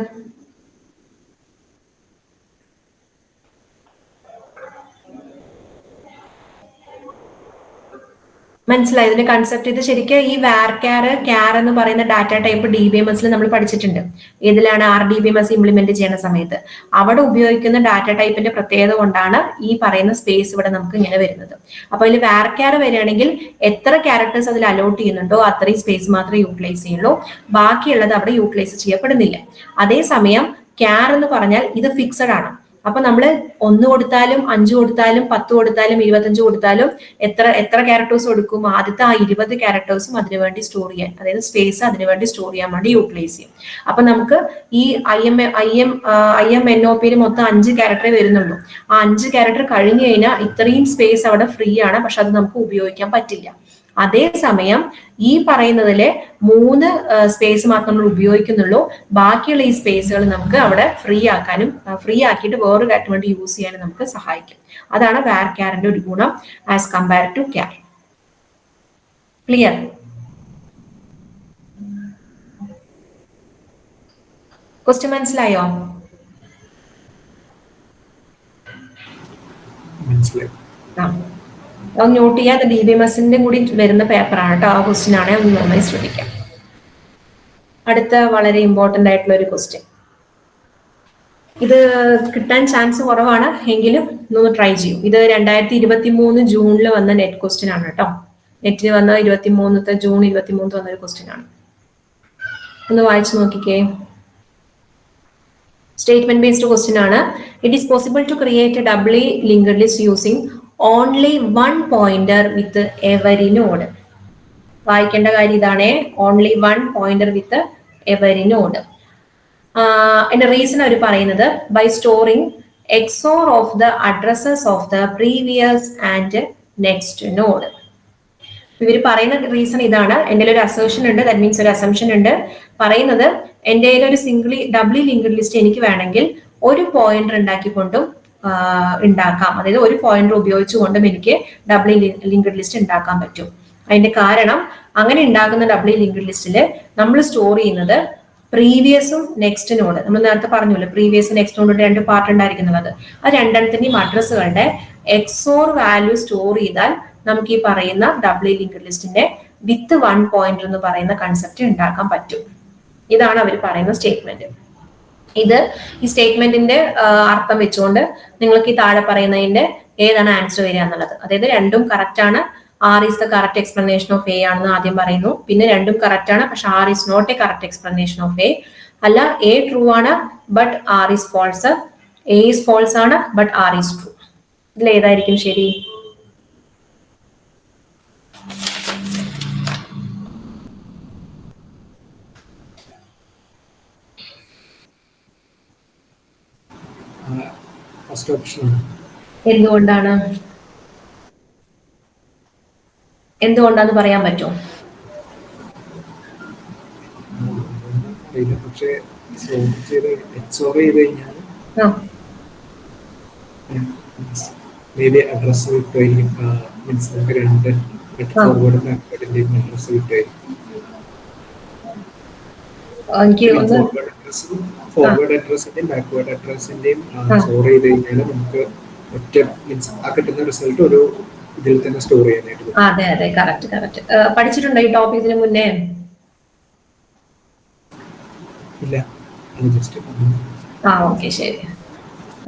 മനസ്സിലായി ഇതിന്റെ കൺസെപ്റ്റ്? ഇത് ശരിക്കും ഈ CHAR എന്ന് പറയുന്ന ഡാറ്റ ടൈപ്പ് DBMS നമ്മൾ പഠിച്ചിട്ടുണ്ട്. ഏതിലാണ്? RDBMS ഇംപ്ലിമെന്റ് ചെയ്യുന്ന സമയത്ത് അവിടെ ഉപയോഗിക്കുന്ന ഡാറ്റ ടൈപ്പിന്റെ പ്രത്യേകത കൊണ്ടാണ് ഈ പറയുന്ന സ്പേസ് ഇവിടെ നമുക്ക് ഇങ്ങനെ വരുന്നത്. അപ്പൊ ഇതിൽ varchar വരികയാണെങ്കിൽ എത്ര ക്യാരക്ടേഴ്സ് അതിൽ അലോട്ട് ചെയ്യുന്നുണ്ടോ അത്രയും സ്പേസ് മാത്രമേ യൂട്ടിലൈസ് ചെയ്യുള്ളൂ, ബാക്കിയുള്ളത് അവിടെ യൂട്ടിലൈസ് ചെയ്യപ്പെടുന്നില്ല. അതേസമയം CHAR എന്ന് പറഞ്ഞാൽ ഇത് ഫിക്സഡ് ആണ്. അപ്പൊ നമ്മൾ 1 കൊടുത്താലും 5 കൊടുത്താലും 10 കൊടുത്താലും 25 കൊടുത്താലും എത്ര ക്യാരക്ടേഴ്സ് കൊടുക്കും? ആദ്യത്തെ ആ 20 ക്യാരക്ടേഴ്സും അതിനുവേണ്ടി സ്റ്റോർ ചെയ്യാൻ, അതായത് സ്പേസ് അതിനുവേണ്ടി സ്റ്റോർ ചെയ്യാൻ വേണ്ടി യൂട്ടിലൈസ് ചെയ്യും. അപ്പൊ നമുക്ക് ഈ IMNOP മൊത്തം 5 ക്യാരക്ടറേ വരുന്നുള്ളൂ. ആ 5 ക്യാരക്ടർ കഴിഞ്ഞു കഴിഞ്ഞാൽ ഇത്രയും സ്പേസ് അവിടെ ഫ്രീ ആണ്, പക്ഷെ അത് നമുക്ക് ഉപയോഗിക്കാൻ പറ്റില്ല. അതേസമയം ഈ പറയുന്നതിലെ 3 സ്പേസ് മാത്രം നമ്മൾ ഉപയോഗിക്കുന്നുള്ളൂ. ബാക്കിയുള്ള ഈ സ്പേസുകൾ നമുക്ക് അവിടെ ഫ്രീ ആക്കിയിട്ട് വേറൊരു കാര്യത്തിന് വേണ്ടി യൂസ് ചെയ്യാനും നമുക്ക് സഹായിക്കും. അതാണ് varchar-ന്റെ ഒരു ഗുണം as compare to CHAR. Clear? Question മനസ്സിലായോ? മനസ്സിലായി. അത് നോട്ട് ചെയ്യാം. അത് DBMSന്റെ കൂടി വരുന്ന പേപ്പറാണ് കേട്ടോ. ആ ക്വസ്റ്റ്യൻ ആണ്, ഒന്ന് നന്നായി ശ്രദ്ധിക്കാം. അടുത്ത വളരെ ഇമ്പോർട്ടന്റ് ആയിട്ടുള്ള ഒരു ക്വസ്റ്റ്യൻ, ഇത് കിട്ടാൻ ചാൻസ് കുറവാണ്, എങ്കിലും ഒന്ന് ട്രൈ ചെയ്യും. ഇത് 2023 ജൂണിൽ വന്ന നെറ്റ് ക്വസ്റ്റ്യൻ ആണ് കേട്ടോ. നെറ്റിന് വന്ന ജൂൺ 23 വന്ന ഒരു ക്വസ്റ്റ്യൻ ആണ്. ഒന്ന് വായിച്ചു നോക്കിക്കേ. സ്റ്റേറ്റ്മെന്റ് ബേസ്ഡ് ക്വസ്റ്റ്യൻ ആണ്. It is possible to create a doubly linked list using only one pointer with every node. വായിക്കേണ്ട കാര്യം ഇതാണ്, only one pointer with every node. അതിന്റെ റീസൺ അവർ പറയുന്നത് by storing XOR of the addresses of the previous and next node. ഇവർ പറയുന്ന reason ഇതാണ്. എൻ്റെ ഒരു അസേർഷൻ ഉണ്ട്, ദാറ്റ് മീൻസ് ഒരു അസംഷൻ ഉണ്ട്. പറയുന്നത് എൻ്റെ ഒരു ഡബ്ലി ലിങ്ക്ഡ് ലിസ്റ്റ് എനിക്ക് വേണമെങ്കിൽ ഒരു പോയിന്റർ ഉണ്ടാക്കിക്കൊണ്ടും ഉണ്ടാക്കാം. അതായത് ഒരു പോയിന്റർ ഉപയോഗിച്ചുകൊണ്ടും എനിക്ക് ഡബ്ലി ലിങ്ക്ഡ് ലിസ്റ്റ് ഉണ്ടാക്കാൻ പറ്റും. അതിന്റെ കാരണം, അങ്ങനെ ഉണ്ടാക്കുന്ന ഡബ്ലി ലിങ്ക്ഡ് ലിസ്റ്റിൽ നമ്മൾ സ്റ്റോർ ചെയ്യുന്നത് പ്രീവിയസും നെക്സ്റ്റ് നോഡ്, നമ്മൾ നേരത്തെ പറഞ്ഞല്ലോ പ്രീവിയസ് നെക്സ്റ്റ് നോഡ് രണ്ട് പാർട്ട് ഉണ്ടായിരിക്കുന്നത്, ആ രണ്ടെണ്ണത്തിന്റെയും അഡ്രസ്സുകളുടെ XOR വാല്യൂ സ്റ്റോർ ചെയ്താൽ നമുക്ക് ഈ പറയുന്ന ഡബ്ലി ലിങ്ക്ഡ് ലിസ്റ്റിന്റെ വിത്ത് വൺ പോയിന്റർ എന്ന് പറയുന്ന കൺസെപ്റ്റ് ഉണ്ടാക്കാൻ പറ്റും. ഇതാണ് അവർ പറയുന്ന സ്റ്റേറ്റ്മെന്റ്. ഈ സ്റ്റേറ്റ്മെന്റിന്റെ അർത്ഥം വെച്ചുകൊണ്ട് നിങ്ങൾക്ക് ഈ താഴെ പറയുന്നതിന്റെ ഏതാണ് ആൻസർ വരിക എന്നുള്ളത്, അതായത് രണ്ടും കറക്റ്റ് ആണ്, R is the correct explanation of A ആണെന്ന് ആദ്യം പറയുന്നു. പിന്നെ രണ്ടും കറക്റ്റ് ആണ്, പക്ഷെ R is not a correct explanation of A. അല്ല, A ട്രൂ ആണ് but R is false. A is false ആണ് ബട്ട് R is true. ഇതിൽ ഏതായിരിക്കും ശരി? First option. എന്തുകൊണ്ടാന്ന് പറയാൻ പറ്റുമോ? പക്ഷേ XOR ചെയ്ത് കഴിഞ്ഞാൽ മേബി അഡ്രസ് കിട്ടുമായിരിക്കും. മീൻസ് നമുക്ക് രണ്ട് ഫോർവേഡും ബാക്ക്വേഡിന്റെയും അഡ്രസ് കിട്ടുമായിരിക്കും. ഫോർവേഡ് അഡ്രസ്സിന്റെയും ബാക്ക്വേർഡ് അഡ്രസ്സിന്റെയും സ്റ്റോർ ചെയ്ത് കഴിഞ്ഞാൽ നമുക്ക് ഒറ്റ മീൻസ് ആ കിട്ടുന്ന റിസൾട്ട് ഒരു ഇതിൽ തന്നെ സ്റ്റോർ ചെയ്യാനായിട്ട്. അതെ അതെ, കറക്റ്റ്. പഠിച്ചിട്ടുണ്ടോ ഈ ടോപ്പിക് ഇതിനു മുന്നേ? ഇല്ല, അത് ജസ്റ്റ്. ഓക്കെ, ശരി.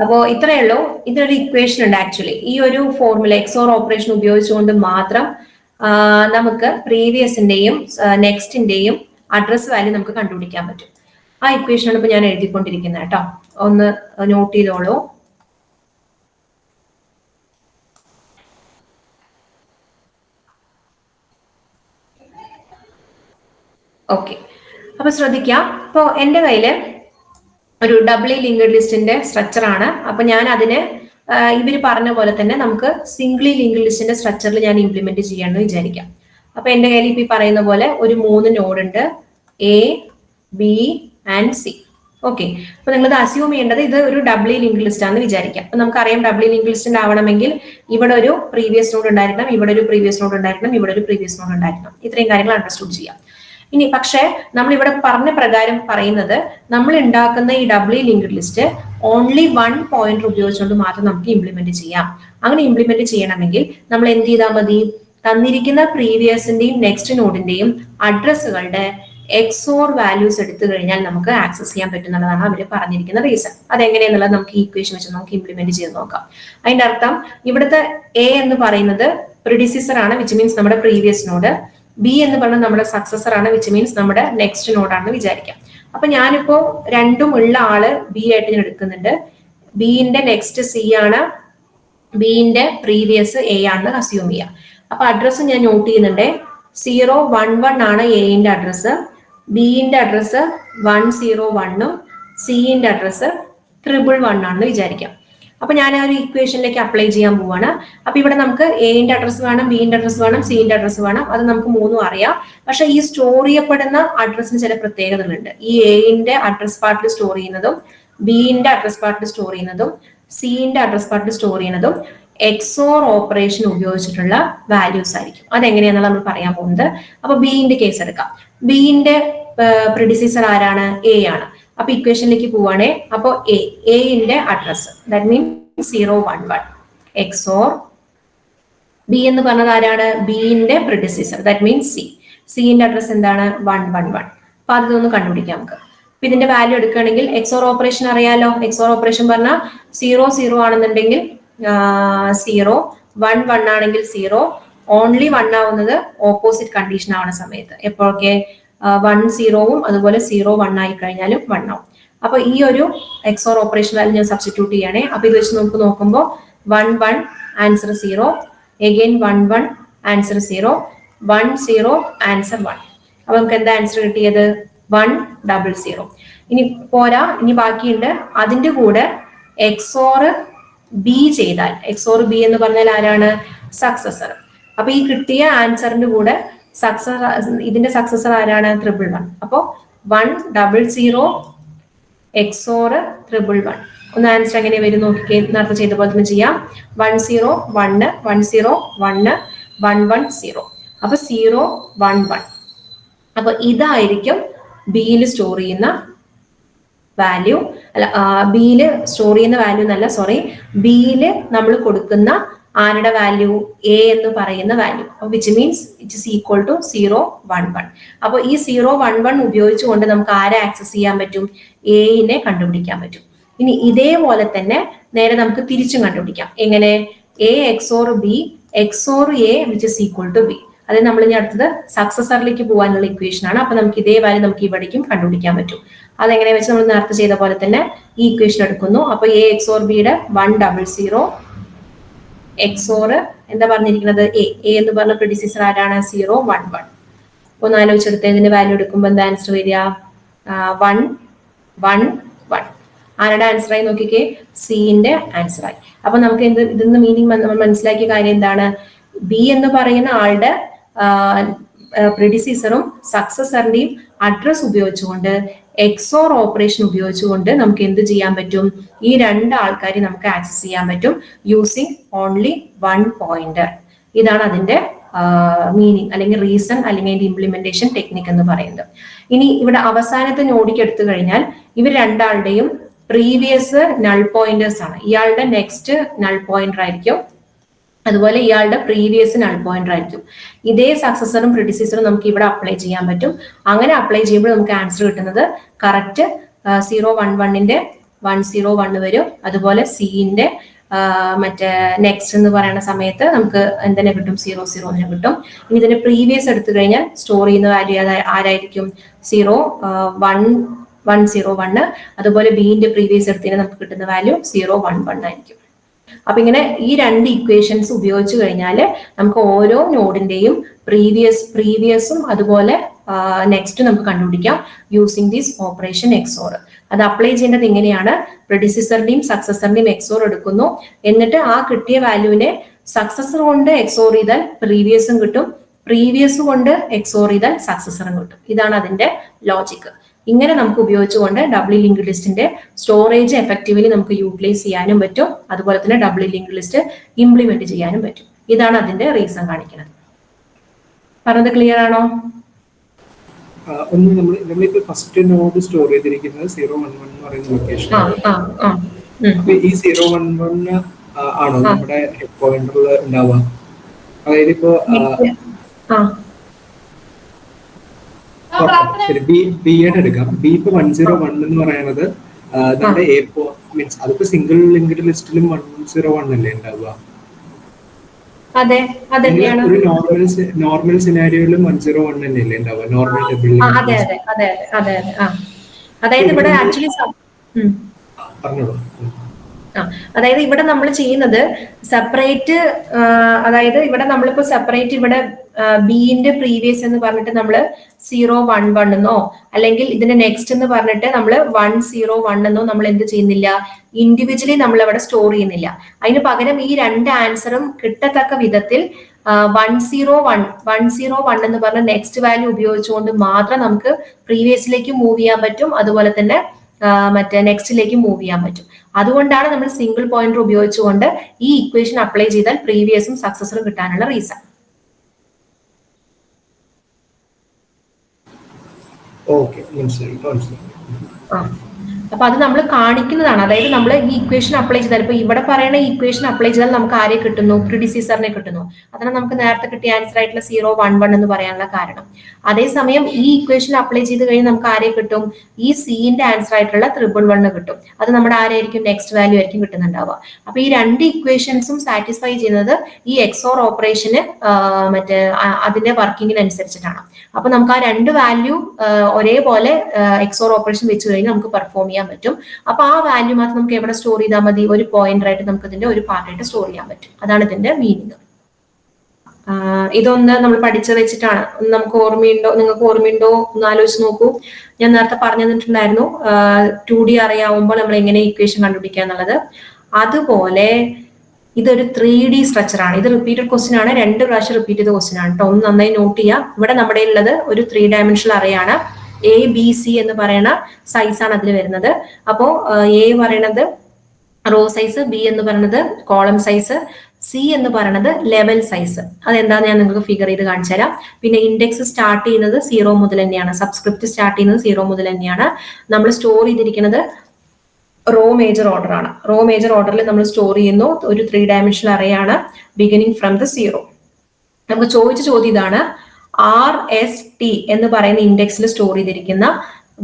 അപ്പോ ഇത്രയേ ഉള്ളൂ. ഇതിനൊരു ഇക്വേഷൻ ഉണ്ട് ആക്ച്വലി. ഈ ഒരു ഫോർമുല XOR ഓപ്പറേഷൻ ഉപയോഗിച്ചുകൊണ്ട് മാത്രം നമുക്ക് പ്രീവിയസിന്റെയും നെക്സ്റ്റിന്റെയും അഡ്രസ് വാല്യൂ നമുക്ക് കണ്ടുപിടിക്കാൻ പറ്റും. ആ ഇക്വേഷനാണ് ഇപ്പൊ ഞാൻ എഴുതിക്കൊണ്ടിരിക്കുന്നത് കേട്ടോ. ഒന്ന് നോട്ട് ചെയ്തോളൂ. ഓക്കെ, അപ്പൊ ശ്രദ്ധിക്കാം. ഇപ്പോ എന്റെ കയ്യില് ഒരു ഡബ്ലി ലിങ്ക്ഡ് ലിസ്റ്റിന്റെ സ്ട്രക്ചർ ആണ്. അപ്പൊ ഞാൻ അതിന് ഇവര് പറഞ്ഞ പോലെ തന്നെ നമുക്ക് സിംഗിളി ലിങ്ക്ഡ് ലിസ്റ്റിന്റെ സ്ട്രക്ചറിൽ ഞാൻ ഇംപ്ലിമെന്റ് ചെയ്യാമെന്ന് വിചാരിക്കാം. അപ്പൊ എന്റെ കയ്യിൽ ഇപ്പൊ ഈ പറയുന്ന പോലെ ഒരു 3 നോഡ് ഉണ്ട്, A, B and C. Okay, അപ്പൊ നിങ്ങൾ അസ്യൂം ചെയ്യേണ്ടത് ഇത് ഒരു ഡബ്ലി ലിങ്ക്ഡ് ലിസ്റ്റ് ആണെന്ന് വിചാരിക്കാം. അപ്പൊ നമുക്കറിയാം ഡബ്ലി ലിങ്ക്ഡ് ലിസ്റ്റ് ആവണമെങ്കിൽ ഇവിടെ ഒരു പ്രീവിയസ് നോഡ് ഉണ്ടായിരിക്കണം, ഇവിടെ ഒരു പ്രീവിയസ് നോഡ് ഉണ്ടായിരിക്കണം, ഇവിടെ ഒരു പ്രീവിയസ് നോഡ് ഉണ്ടായിരിക്കണം. ഇത്രയും കാര്യങ്ങൾ അണ്ടർസ്റ്റുഡ് ചെയ്യാം. ഇനി പക്ഷേ നമ്മൾ ഇവിടെ പറഞ്ഞ പ്രകാരം പറയുന്നത് നമ്മൾ ഉണ്ടാക്കുന്ന ഈ doubly linked list only one pointer ഉപയോഗിച്ചുകൊണ്ട് മാത്രം നമുക്ക് ഇംപ്ലിമെന്റ് ചെയ്യാം. അങ്ങനെ ഇംപ്ലിമെന്റ് ചെയ്യണമെങ്കിൽ നമ്മൾ എന്ത് ചെയ്താൽ മതി? തന്നിരിക്കുന്ന പ്രീവിയസിന്റെയും നെക്സ്റ്റ് നോഡിന്റെയും അഡ്രസ്സുകളുടെ XOR വാല്യൂസ് എടുത്തു കഴിഞ്ഞാൽ നമുക്ക് ആക്സസ് ചെയ്യാൻ പറ്റുന്നതാണ് അവർ പറഞ്ഞിരിക്കുന്ന റീസൺ. അതെങ്ങനെയെന്നുള്ളത് നമുക്ക് ഈ ഇക്വേഷൻ വെച്ച് നമുക്ക് ഇംപ്ലിമെന്റ് ചെയ്ത് നോക്കാം. അതിന്റെ അർത്ഥം ഇവിടുത്തെ A എന്ന് പറയുന്നത് പ്രിഡിസിസർ ആണ്, വിച്ച് മീൻസ് നമ്മുടെ പ്രീവിയസ് നോഡ്. B എന്ന് പറയുന്നത് നമ്മുടെ സക്സസർ ആണ്, വിച്ച് മീൻസ് നമ്മുടെ നെക്സ്റ്റ് നോഡാണെന്ന് വിചാരിക്കാം. അപ്പൊ ഞാനിപ്പോ രണ്ടും ഉള്ള ആള് B ആയിട്ട് ഞാൻ എടുക്കുന്നുണ്ട്. ബിന്റെ നെക്സ്റ്റ് C ആണ്, ബിന്റെ പ്രീവിയസ് A ആണെന്ന് അസ്യൂം ചെയ്യാം. അപ്പൊ അഡ്രസ്സ് ഞാൻ നോട്ട് ചെയ്യുന്നുണ്ട്. 011 ആണ് എന്റെ അഡ്രസ്സ്, ബിന്റെ അഡ്രസ്സ് 101ഉം സിന്റെ അഡ്രസ്സ് 111 ആണെന്ന് വിചാരിക്കാം. അപ്പൊ ഞാൻ ആ ഒരു ഇക്വേഷനിലേക്ക് അപ്ലൈ ചെയ്യാൻ പോവാണ്. അപ്പൊ ഇവിടെ നമുക്ക് എന്റെ അഡ്രസ്സ് വേണം, ബിന്റെ അഡ്രസ്സ് വേണം, സിന്റെ അഡ്രസ്സ് വേണം. അത് നമുക്ക് മൂന്നും അറിയാം. പക്ഷെ ഈ സ്റ്റോർ ചെയ്യപ്പെടുന്ന അഡ്രസ്സിന് ചില പ്രത്യേകതകളുണ്ട്. ഈ എന്റെ അഡ്രസ് പാർട്ടിൽ സ്റ്റോർ ചെയ്യുന്നതും ബിന്റെ അഡ്രസ് പാർട്ടിൽ സ്റ്റോർ ചെയ്യുന്നതും സിന്റെ അഡ്രസ് പാർട്ടിൽ സ്റ്റോർ ചെയ്യുന്നതും XOR ഓപ്പറേഷൻ ഉപയോഗിച്ചിട്ടുള്ള വാല്യൂസ് ആയിരിക്കും. അതെങ്ങനെയാണെന്നുള്ള നമ്മൾ പറയാൻ പോകുന്നത്. അപ്പൊ ബിന്റെ കേസ് എടുക്കാം. ബിന്റെ പ്രിഡിസിസർ ആരാണ്? A ആണ്. അപ്പൊ ഇക്വേഷനിലേക്ക് പോവാണേ. അപ്പൊ എന്റെ address that means 011 XOR B എന്ന് പറഞ്ഞത് ആരാണ്? ബിന്റെ പ്രിഡിസീസർ ദാറ്റ് മീൻസ് സിന്റെ അഡ്രസ് എന്താണ്? 111. അപ്പൊ അതൊന്ന് കണ്ടുപിടിക്കാം നമുക്ക്. അപ്പൊ ഇതിന്റെ വാല്യൂ എടുക്കുകയാണെങ്കിൽ XOR ഓപ്പറേഷൻ അറിയാലോ. XOR ഓപ്പറേഷൻ പറഞ്ഞാൽ 0 ആണെന്നുണ്ടെങ്കിൽ 0, 1 1 ആണെങ്കിൽ 0, ഓൺലി 1 ആവുന്നത് ഓപ്പോസിറ്റ് കണ്ടീഷൻ ആവുന്ന സമയത്ത്. എപ്പോഴൊക്കെ 1 0 അതുപോലെ 0 1 ആയി കഴിഞ്ഞാലും 1 ആവും. അപ്പൊ ഈ ഒരു XOR ഓപ്പറേഷൻ വാല്യൂ ഞാൻ സബ്സ്റ്റിറ്റ്യൂട്ട് ചെയ്യണേ. അപ്പൊ ഇത് വെച്ച് നമുക്ക് നോക്കുമ്പോൾ 1 1 ആൻസർ 0, again 1 1 ആൻസർ 0, 1 0 ആൻസർ 1. അപ്പൊ നമുക്ക് എന്താ ആൻസർ കിട്ടിയത്? 100. ഇനി പോരാ, ഇനി ബാക്കിയുണ്ട്. അതിന്റെ കൂടെ XOR ബി ചെയ്താൽ, XOR ബി എന്ന് പറഞ്ഞാൽ ആരാണ്? സക്സസർ. അപ്പൊ ഈ കിട്ടിയ ആൻസറിന്റെ കൂടെ ഇതിന്റെ സക്സസർ ആരാണ്? 111. അപ്പോ 100 XOR 111. ഒന്ന് ആൻസർ എങ്ങനെ വരും നോക്കിക്കേ. നേരത്തെ ചെയ്ത പോലെ തന്നെ ചെയ്യാം. 1 0 1 1 0 1 1 1 0. അപ്പൊ 0 1 1. അപ്പൊ ഇതായിരിക്കും ബിയിൽ സ്റ്റോർ ചെയ്യുന്ന വാല്യൂ. അല്ല, ബിയില് സ്റ്റോർ ചെയ്യുന്ന വാല്യൂ എന്നല്ല, സോറി, ബിയില് നമ്മൾ കൊടുക്കുന്ന ആരുടെ വാല്യൂ? എ എന്ന് പറയുന്ന value, which means it is equal to 0 1 1. അപ്പൊ ഈ 0 1 1 ഉപയോഗിച്ചുകൊണ്ട് നമുക്ക് ആരെ ആക്സസ് ചെയ്യാൻ പറ്റും? എനെ കണ്ടുപിടിക്കാൻ പറ്റും. ഇനി ഇതേപോലെ തന്നെ നേരെ നമുക്ക് തിരിച്ചും കണ്ടുപിടിക്കാം. എങ്ങനെ? A XOR B XOR A which is equal to B. അത് നമ്മൾ ഇനി അടുത്തത് സക്സസറിലേക്ക് പോകാനുള്ള ഇക്വേഷൻ ആണ്. അപ്പൊ നമുക്ക് ഇതേ വാല്യൂ നമുക്ക് ഇവിടേക്കും കണ്ടുപിടിക്കാൻ പറ്റും. അതെങ്ങനെ വെച്ച് നമ്മൾ നേരത്തെ ചെയ്ത പോലെ തന്നെ ഈ ഇക്വേഷൻ എടുക്കുന്നു. അപ്പൊ എ XOR ബിയുടെ 100 XOR എന്താ പറഞ്ഞിരിക്കുന്നത്? എ എന്ന് പറഞ്ഞ പ്രിഡിസീസർ ആരാണ്? 0 1 1. ഒന്ന് ആലോചിച്ചെടുത്ത് ഇതിന്റെ വാല്യൂ എടുക്കുമ്പോൾ എന്താ ആൻസർ വരിക? 1 1 1. ആരുടെ ആൻസർ ആയി നോക്കിക്കേ? സിന്റെ ആൻസർ ആയി. അപ്പൊ നമുക്ക് ഇതിന്ന് മീനിങ് നമ്മൾ മനസ്സിലാക്കിയ കാര്യം എന്താണ്? ബി എന്ന് പറയുന്ന ആളുടെ പ്രിഡിസീസറും സക്സസറിന്റെയും അഡ്രസ് ഉപയോഗിച്ചുകൊണ്ട് XOR ഓപ്പറേഷൻ ഉപയോഗിച്ചുകൊണ്ട് നമുക്ക് എന്ത് ചെയ്യാൻ പറ്റും? ഈ രണ്ട് ആൾക്കാരെ നമുക്ക് ആക്സസ് ചെയ്യാൻ പറ്റും യൂസിങ് ഓൺലി 1 പോയിന്റർ. ഇതാണ് അതിന്റെ മീനിങ് അല്ലെങ്കിൽ റീസൺ അല്ലെങ്കിൽ അതിന്റെ ഇംപ്ലിമെന്റേഷൻ ടെക്നിക് എന്ന് പറയുന്നത്. ഇനി ഇവിടെ അവസാനത്തെ നോഡിക്ക് എടുത്തു കഴിഞ്ഞാൽ ഇവർ രണ്ടാളുടെയും പ്രീവിയസ് നൾ പോയിന്റേഴ്സ് ആണ്. ഇയാളുടെ നെക്സ്റ്റ് നൾ പോയിന്റർ ആയിരിക്കും, അതുപോലെ ഇയാളുടെ പ്രീവിയസ് നൾ പോയിന്റർ ആയിരിക്കും. ഇതേ സക്സസറും പ്രിഡിസീസറും നമുക്ക് ഇവിടെ അപ്ലൈ ചെയ്യാൻ പറ്റും. അങ്ങനെ അപ്ലൈ ചെയ്യുമ്പോൾ നമുക്ക് ആൻസർ കിട്ടുന്നത് കറക്റ്റ് 0 1 1ന്റെ 101 വരും. അതുപോലെ സിന്റെ മറ്റേ നെക്സ്റ്റ് എന്ന് പറയുന്ന സമയത്ത് നമുക്ക് എന്തിനെ കിട്ടും? 00 കിട്ടും. ഇനി ഇതിന്റെ പ്രീവിയസ് എടുത്തു കഴിഞ്ഞാൽ സ്റ്റോർ ചെയ്യുന്ന വാല്യൂ ആരായിരിക്കും? 0 1 101. അതുപോലെ ബിന്റെ പ്രീവിയസ് എടുത്തതിന് നമുക്ക് കിട്ടുന്ന വാല്യൂ 0 1 1 ആയിരിക്കും. അപ്പൊ ഇങ്ങനെ ഈ രണ്ട് ഇക്വേഷൻസ് ഉപയോഗിച്ചു കഴിഞ്ഞാൽ നമുക്ക് ഓരോ നോഡിന്റെയും പ്രീവിയസും അതുപോലെ നെക്സ്റ്റ് നമുക്ക് കണ്ടുപിടിക്കാം യൂസിങ് ദിസ് ഓപ്പറേഷൻ XOR. അത് അപ്ലൈ ചെയ്യേണ്ടത് ഇങ്ങനെയാണ്. പ്രെഡിസിസറിന്റെയും സക്സസറിന്റെയും XOR എടുക്കുന്നു. എന്നിട്ട് ആ കിട്ടിയ വാല്യൂവിനെ സക്സസർ കൊണ്ട് XOR ചെയ്താൽ പ്രീവിയസും കിട്ടും, പ്രീവിയസ് കൊണ്ട് XOR ചെയ്താൽ സക്സസറും കിട്ടും. ഇതാണ് അതിന്റെ ലോജിക്ക്. ഇങ്ങനെ നമുക്ക് ഉപയോഗിച്ചുകൊണ്ട് ഡബ്ല്യു ലിങ്ക്ഡ് ലിസ്റ്റിന്റെ സ്റ്റോറേജ് എഫക്റ്റീവ്ലി നമുക്ക് യൂട്ടിലൈസ് ചെയ്യാനും പറ്റും. അതുപോലെ തന്നെ ഡബ്ല്യു ലിങ്ക്ഡ് ലിസ്റ്റ് ഇംപ്ലിമെന്റ് ചെയ്യാനും പറ്റും. ഇതാണ് അതിന്റെ റീസൺ കാണിക്കുന്നത്. പറഞ്ഞത് ക്ലിയർ ആണോ? ഒന്ന് നമ്മളിപ്പോ ഫസ്റ്റ് നോഡ് സ്റ്റോർ ചെയ്തിരിക്കുന്നത് 011 എന്ന് പറയുന്ന ലൊക്കേഷൻ. അപ്പൊ ഈ 011 ആണോ നമ്മുടെ ഹെഡ് പോയിന്ററിൽ ഉണ്ടാവുക? അതായത് ഇപ്പോ ബിയുടെ എടുക്കാം. ബി ഇപ്പൊ 101 എന്ന് പറയുന്നത് നമ്മുടെ എ മീൻസ് അതിപ്പോ സിംഗിൾ ലിങ്ക്ഡ് ലിസ്റ്റിലും 101 അല്ലേ ഉണ്ടാവുക? അതെ, ഒരു നോർമൽ സിനാരിയോയിലും 101 തന്നെയല്ലേ ഉണ്ടാവുക? Normal double. അതെ അതെ അതെ അതെ അതെ. അതായത് ഇവിടെ ആക്ച്വലി പറഞ്ഞോളൂ. അതായത് ഇവിടെ നമ്മൾ ചെയ്യുന്നത് സെപ്പറേറ്റ്, അതായത് ഇവിടെ നമ്മളിപ്പോ സെപ്പറേറ്റ് ഇവിടെ ബിന്റെ പ്രീവിയസ് എന്ന് പറഞ്ഞിട്ട് നമ്മൾ 0 1 1 എന്നോ അല്ലെങ്കിൽ ഇതിന്റെ നെക്സ്റ്റ് എന്ന് പറഞ്ഞിട്ട് നമ്മൾ 101 എന്നോ നമ്മൾ എന്ത് ചെയ്യുന്നില്ല, ഇൻഡിവിജ്വലി നമ്മൾ അവിടെ സ്റ്റോർ ചെയ്യുന്നില്ല. അതിന് പകരം ഈ രണ്ട് ആൻസറും കിട്ടത്തക്ക വിധത്തിൽ 101 എന്ന് പറഞ്ഞ നെക്സ്റ്റ് വാല്യൂ ഉപയോഗിച്ചുകൊണ്ട് മാത്രം നമുക്ക് പ്രീവിയസിലേക്ക് മൂവ് ചെയ്യാൻ പറ്റും, അതുപോലെ തന്നെ മറ്റേ നെക്സ്റ്റിലേക്ക് മൂവ് ചെയ്യാൻ പറ്റും. അതുകൊണ്ടാണ് നമ്മൾ സിംഗിൾ പോയിന്റർ ഉപയോഗിച്ചുകൊണ്ട് ഈ ഇക്വേഷൻ അപ്ലൈ ചെയ്താൽ പ്രീവിയസും സക്സസറും കിട്ടാനുള്ള റീസൺ. ഓക്കെ, മനസ്സിലായി. ആ, അപ്പൊ അത് നമ്മൾ കാണിക്കുന്നതാണ്. അതായത് നമ്മൾ ഈ ഇക്വേഷൻ അപ്ലൈ ചെയ്താൽ, ഇപ്പൊ ഇവിടെ പറയുന്ന ഇക്വേഷൻ അപ്ലൈ ചെയ്താൽ നമുക്ക് ആരെ കിട്ടുന്നു? പ്രിഡിസീസറിനെ കിട്ടുന്നു. അതാണ് നമുക്ക് നേരത്തെ കിട്ടിയ ആൻസർ ആയിട്ടുള്ള 0, 1, 1 എന്ന് പറയാനുള്ള കാരണം. അതേസമയം ഈ ഇക്വേഷൻ അപ്ലൈ ചെയ്ത് കഴിഞ്ഞാൽ നമുക്ക് ആരെ കിട്ടും? ഈ സിന്റെ ആൻസർ ആയിട്ടുള്ള 111 കിട്ടും. അത് നമ്മുടെ ആരായിരിക്കും? നെക്സ്റ്റ് വാല്യൂ ആയിരിക്കും കിട്ടുന്നുണ്ടാവുക. അപ്പൊ ഈ രണ്ട് ഇക്വേഷൻസും സാറ്റിസ്ഫൈ ചെയ്യുന്നത് ഈ എക്സോർ ഓപ്പറേഷന് മറ്റേ അതിന്റെ വർക്കിങ്ങിനനുസരിച്ചിട്ടാണ്. അപ്പൊ നമുക്ക് ആ രണ്ട് വാല്യൂ ഒരേപോലെ എക്സോർ ഓപ്പറേഷൻ വെച്ച് കഴിഞ്ഞാൽ നമുക്ക് പെർഫോം ചെയ്യാൻ പറ്റും. അപ്പൊ ആ വാല്യൂ മാത്രം നമുക്ക് എവിടെ സ്റ്റോർ ചെയ്താൽ മതി? ഒരു പോയിന്റർ ആയിട്ട് നമുക്ക് ഇതിന്റെ ഒരു പാർട്ടായിട്ട് സ്റ്റോർ ചെയ്യാൻ പറ്റും. അതാണ് ഇതിന്റെ മീനിങ്. ഇതൊന്ന് നമ്മൾ പഠിച്ചു വെച്ചിട്ടാണ്. നമുക്ക് ഓർമ്മയുണ്ടോ? നിങ്ങൾക്ക് ഓർമ്മയുണ്ടോ ഒന്ന് ആലോചിച്ച് നോക്കൂ. ഞാൻ നേരത്തെ പറഞ്ഞു തന്നിട്ടുണ്ടായിരുന്നു 2D അറിയാവുമ്പോൾ നമ്മൾ എങ്ങനെ ഇക്വേഷൻ കണ്ടുപിടിക്കുക എന്നുള്ളത്. അതുപോലെ ഇതൊരു 3D സ്ട്രക്ചർ ആണ്. ഇത് റിപ്പീറ്റഡ് ക്വസ്റ്റ്യൻ ആണ്, 2 പ്രാവശ്യം റിപ്പീറ്റ് ചെയ്ത ക്വസ്റ്റ്യൻ ആണ് കേട്ടോ. ഒന്ന് നന്നായി നോട്ട് ചെയ്യാം. ഇവിടെ നമ്മുടെ ഉള്ളത് ഒരു 3 ഡയമെൻഷണൽ അറയാണ്. ABC എന്ന് പറയുന്ന സൈസ് ആണ് അതിൽ വരുന്നത്. അപ്പോ A പറയുന്നത് റോ സൈസ്, B എന്ന് പറയുന്നത് കോളം സൈസ്, C എന്ന് പറയുന്നത് ലെവൽ സൈസ്. അതെന്താന്ന് ഞാൻ നിങ്ങൾക്ക് ഫിഗർ ചെയ്ത് കാണിച്ചു തരാം. പിന്നെ ഇൻഡെക്സ് സ്റ്റാർട്ട് ചെയ്യുന്നത് 0 മുതൽ തന്നെയാണ്. സബ്സ്ക്രിപ്റ്റ് സ്റ്റാർട്ട് ചെയ്യുന്നത് 0 മുതൽ തന്നെയാണ്. നമ്മൾ സ്റ്റോർ ചെയ്തിരിക്കുന്നത് റോ മേജർ ഓർഡർ ആണ്. റോ മേജർ ഓർഡറിൽ നമ്മൾ സ്റ്റോർ ചെയ്യുന്നു. ഒരു 3 ഡയമെൻഷണൽ അറയാണ്, ബിഗിനിങ് ഫ്രം ദ 0. നമുക്ക് ചോദിച്ച ചോദ്യം ഇതാണ്: RST എന്ന് പറയുന്ന ഇൻഡെക്സിൽ സ്റ്റോർ ചെയ്തിരിക്കുന്ന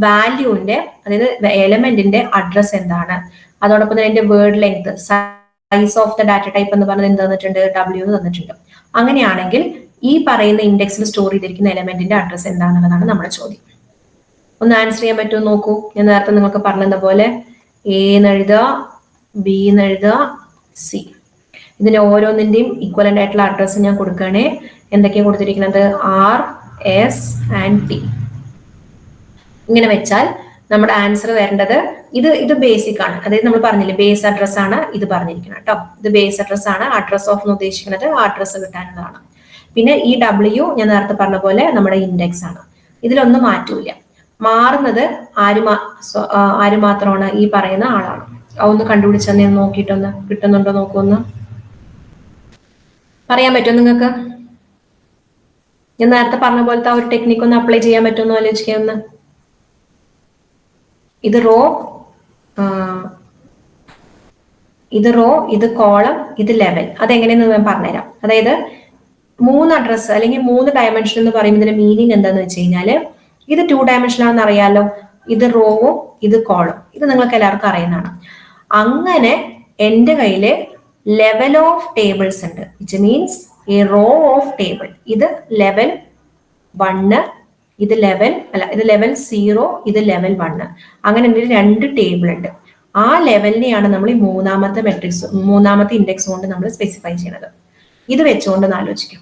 വാല്യൂവിന്റെ, അതായത് എലമെന്റിന്റെ അഡ്രസ് എന്താണ്? അതോടൊപ്പം തന്നെ അതിന്റെ word length, size of the data type എന്ന് പറഞ്ഞത് എന്ത് തന്നിട്ടുണ്ട്? W എന്ന് തന്നിട്ടുണ്ട്. അങ്ങനെയാണെങ്കിൽ ഈ പറയുന്ന ഇൻഡെക്സിൽ സ്റ്റോർ ചെയ്തിരിക്കുന്ന എലമെന്റിന്റെ അഡ്രസ് എന്താണെന്നുള്ളതാണ് നമ്മുടെ ചോദ്യം. ഒന്ന് ആൻസർ ചെയ്യാൻ പറ്റുമോ നോക്കൂ. ഞാൻ നേരത്തെ നിങ്ങൾക്ക് പറഞ്ഞത് പോലെ A എന്ന് എഴുതുക, B എന്ന് എഴുതുക, C. ഇതിന്റെ ഓരോന്നിന്റെയും ഈക്വലന്റ് ആയിട്ടുള്ള അഡ്രസ് ഞാൻ കൊടുക്കുകയാണേ. എന്തൊക്കെയാണ് കൊടുത്തിരിക്കുന്നത്? R, S and T. ഇങ്ങനെ വെച്ചാൽ നമ്മുടെ ആൻസർ വരേണ്ടത് ഇത് ബേസിക് ആണ്. അതായത് നമ്മൾ പറഞ്ഞില്ലേ ബേസ് അഡ്രസ് ആണ് ഇത് പറഞ്ഞിരിക്കുന്നത് കേട്ടോ. ഇത് ബേസ് അഡ്രസ് ആണ്. അഡ്രസ് ഓഫ് എന്ന് ഉദ്ദേശിക്കുന്നത് ആ അഡ്രസ് കിട്ടാനുള്ളതാണ്. പിന്നെ ഈ W ഞാൻ നേരത്തെ പറഞ്ഞ പോലെ നമ്മുടെ ഇൻഡെക്സ് ആണ്. ഇതിലൊന്നും മാറ്റൂല. മാറുന്നത് ആര് മാത്രമാണ്? ഈ പറയുന്ന ആളാണ്. അതൊന്ന് കണ്ടുപിടിച്ചെന്ന് നോക്കിയിട്ടൊന്ന് കിട്ടുന്നുണ്ടോ നോക്കൊന്ന് പറയാൻ പറ്റുമോ നിങ്ങൾക്ക്? ഞാൻ നേരത്തെ പറഞ്ഞ പോലത്തെ ആ ഒരു ടെക്നിക്ക് ഒന്ന് അപ്ലൈ ചെയ്യാൻ പറ്റുമെന്ന് ആലോചിക്കുക ഒന്ന്. ഇത് റോ, ഇത് കോളം, ഇത് ലെവൽ. അതെങ്ങനെയെന്ന് ഞാൻ പറഞ്ഞുതരാം. അതായത് 3 അഡ്രസ് അല്ലെങ്കിൽ 3 ഡയമെൻഷൻ എന്ന് പറയുമ്പോൾ ഇതിന്റെ മീനിങ് എന്താന്ന് വെച്ച് കഴിഞ്ഞാല്, ഇത് 2 ഡയമെൻഷൻ ആണെന്ന് അറിയാലോ. ഇത് റോവും ഇത് കോളം. ഇത് നിങ്ങൾക്ക് എല്ലാവർക്കും അറിയുന്നതാണ്. അങ്ങനെ എന്റെ കയ്യില് ലെവൽ ഓഫ് ടേബിൾസ് ഉണ്ട്, which means a row of table. ഇത് ലെവൽ 1, ഇത് ലെവൽ 0, ഇത് ലെവൽ 1. അങ്ങനെ എൻ്റെ 2 ടേബിൾ ഉണ്ട്. ആ ലെവലിനെയാണ് നമ്മൾ ഈ മൂന്നാമത്തെ ഇൻഡെക്സ് കൊണ്ട് നമ്മൾ സ്പെസിഫൈ ചെയ്യുന്നത്. ഇത് വെച്ചുകൊണ്ട് ആലോചിക്കാം.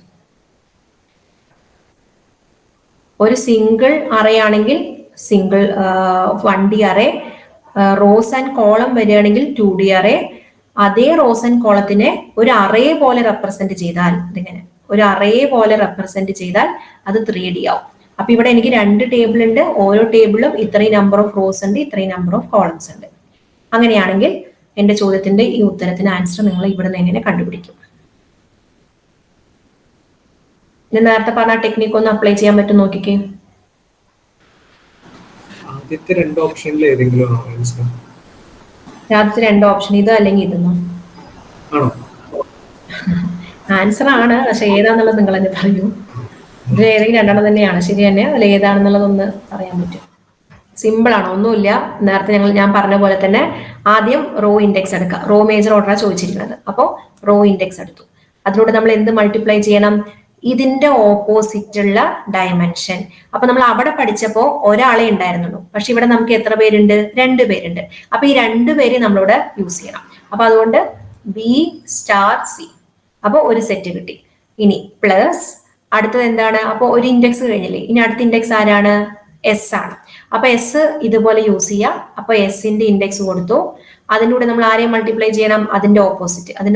ഒരു സിംഗിൾ അറേ ആണെങ്കിൽ single 1D array, rose and column വരികയാണെങ്കിൽ 2D അറേ. അതേ റോസ് ആൻഡ് കോളത്തിനെ ഒരു അറേ പോലെ റെപ്രസെന്റ് ചെയ്താൽ, ഇതിങ്ങനെ ഒരു അറേ പോലെ റെപ്രസെന്റ് ചെയ്താൽ അത് 3D ആവും. അപ്പൊ ഇവിടെ എനിക്ക് 2 ടേബിൾ ഉണ്ട്. ഓരോ ടേബിളും ഇത്രയും നമ്പർ ഓഫ് റോസ് ഉണ്ട്, ഇത്രയും നമ്പർ ഓഫ് കോളംസ് ഉണ്ട്. അങ്ങനെയാണെങ്കിൽ എന്റെ ചോദ്യത്തിന്റെ ഈ ഉത്തരത്തിന് ആൻസർ നിങ്ങൾ ഇവിടെ നിന്ന് എങ്ങനെ കണ്ടുപിടിക്കും? ഞാൻ നേരത്തെ പറഞ്ഞ ടെക്നിക്ക് ഒന്ന് അപ്ലൈ ചെയ്യാൻ പറ്റും നോക്കിക്കേ. ആദ്യത്തെ 2 ഓപ്ഷനിൽ ഏതെങ്കിലും ആൻസർ? ആദ്യത്തെ 2 ഓപ്ഷൻ, ഇത് അല്ലെങ്കിൽ ഇതൊന്നും ആൻസർ ആണ്. പക്ഷെ ഏതാന്നുള്ളത് നിങ്ങൾ തന്നെ പറയൂ. ഇത് ഏതെങ്കിലും 2 തന്നെയാണ് ശരി തന്നെ. അതിൽ ഏതാണെന്നുള്ളതൊന്ന് പറയാൻ പറ്റും. സിമ്പിൾ ആണ്, ഒന്നുമില്ല. നേരത്തെ ഞാൻ പറഞ്ഞ പോലെ തന്നെ ആദ്യം റോ ഇൻഡെക്സ് എടുക്കുക. റോ മേജർ ഓർഡറാണ് ചോദിച്ചിരിക്കുന്നത്. അപ്പോൾ റോ ഇൻഡെക്സ് എടുത്തു. അതിലൂടെ നമ്മൾ എന്ത് മൾട്ടിപ്ലൈ ചെയ്യണം? ഇതിന്റെ ഓപ്പോസിറ്റ് ഉള്ള ഡയമെൻഷൻ. അപ്പൊ നമ്മൾ അവിടെ പഠിച്ചപ്പോ ഒരാളെ ഉണ്ടായിരുന്നുള്ളൂ. പക്ഷെ ഇവിടെ നമുക്ക് എത്ര പേരുണ്ട്? 2 പേരുണ്ട്. അപ്പൊ ഈ 2 പേര് നമ്മളിവിടെ യൂസ് ചെയ്യണം. അപ്പൊ അതുകൊണ്ട് B*C. അപ്പൊ ഒരു സെറ്റ് കിട്ടി. ഇനി പ്ലസ് അടുത്തത് എന്താണ്? അപ്പൊ ഒരു ഇൻഡെക്സ് കഴിഞ്ഞില്ലേ, ഇനി അടുത്ത ഇൻഡെക്സ് ആരാണ്? S ആണ്. അപ്പൊ S ഇതുപോലെ യൂസ് ചെയ്യാം. അപ്പൊ എസിന്റെ ഇൻഡെക്സ് കൊടുത്തു. അതിലൂടെ നമ്മൾ ആരെയും മൾട്ടിപ്ലൈ ചെയ്യണം? അതിന്റെ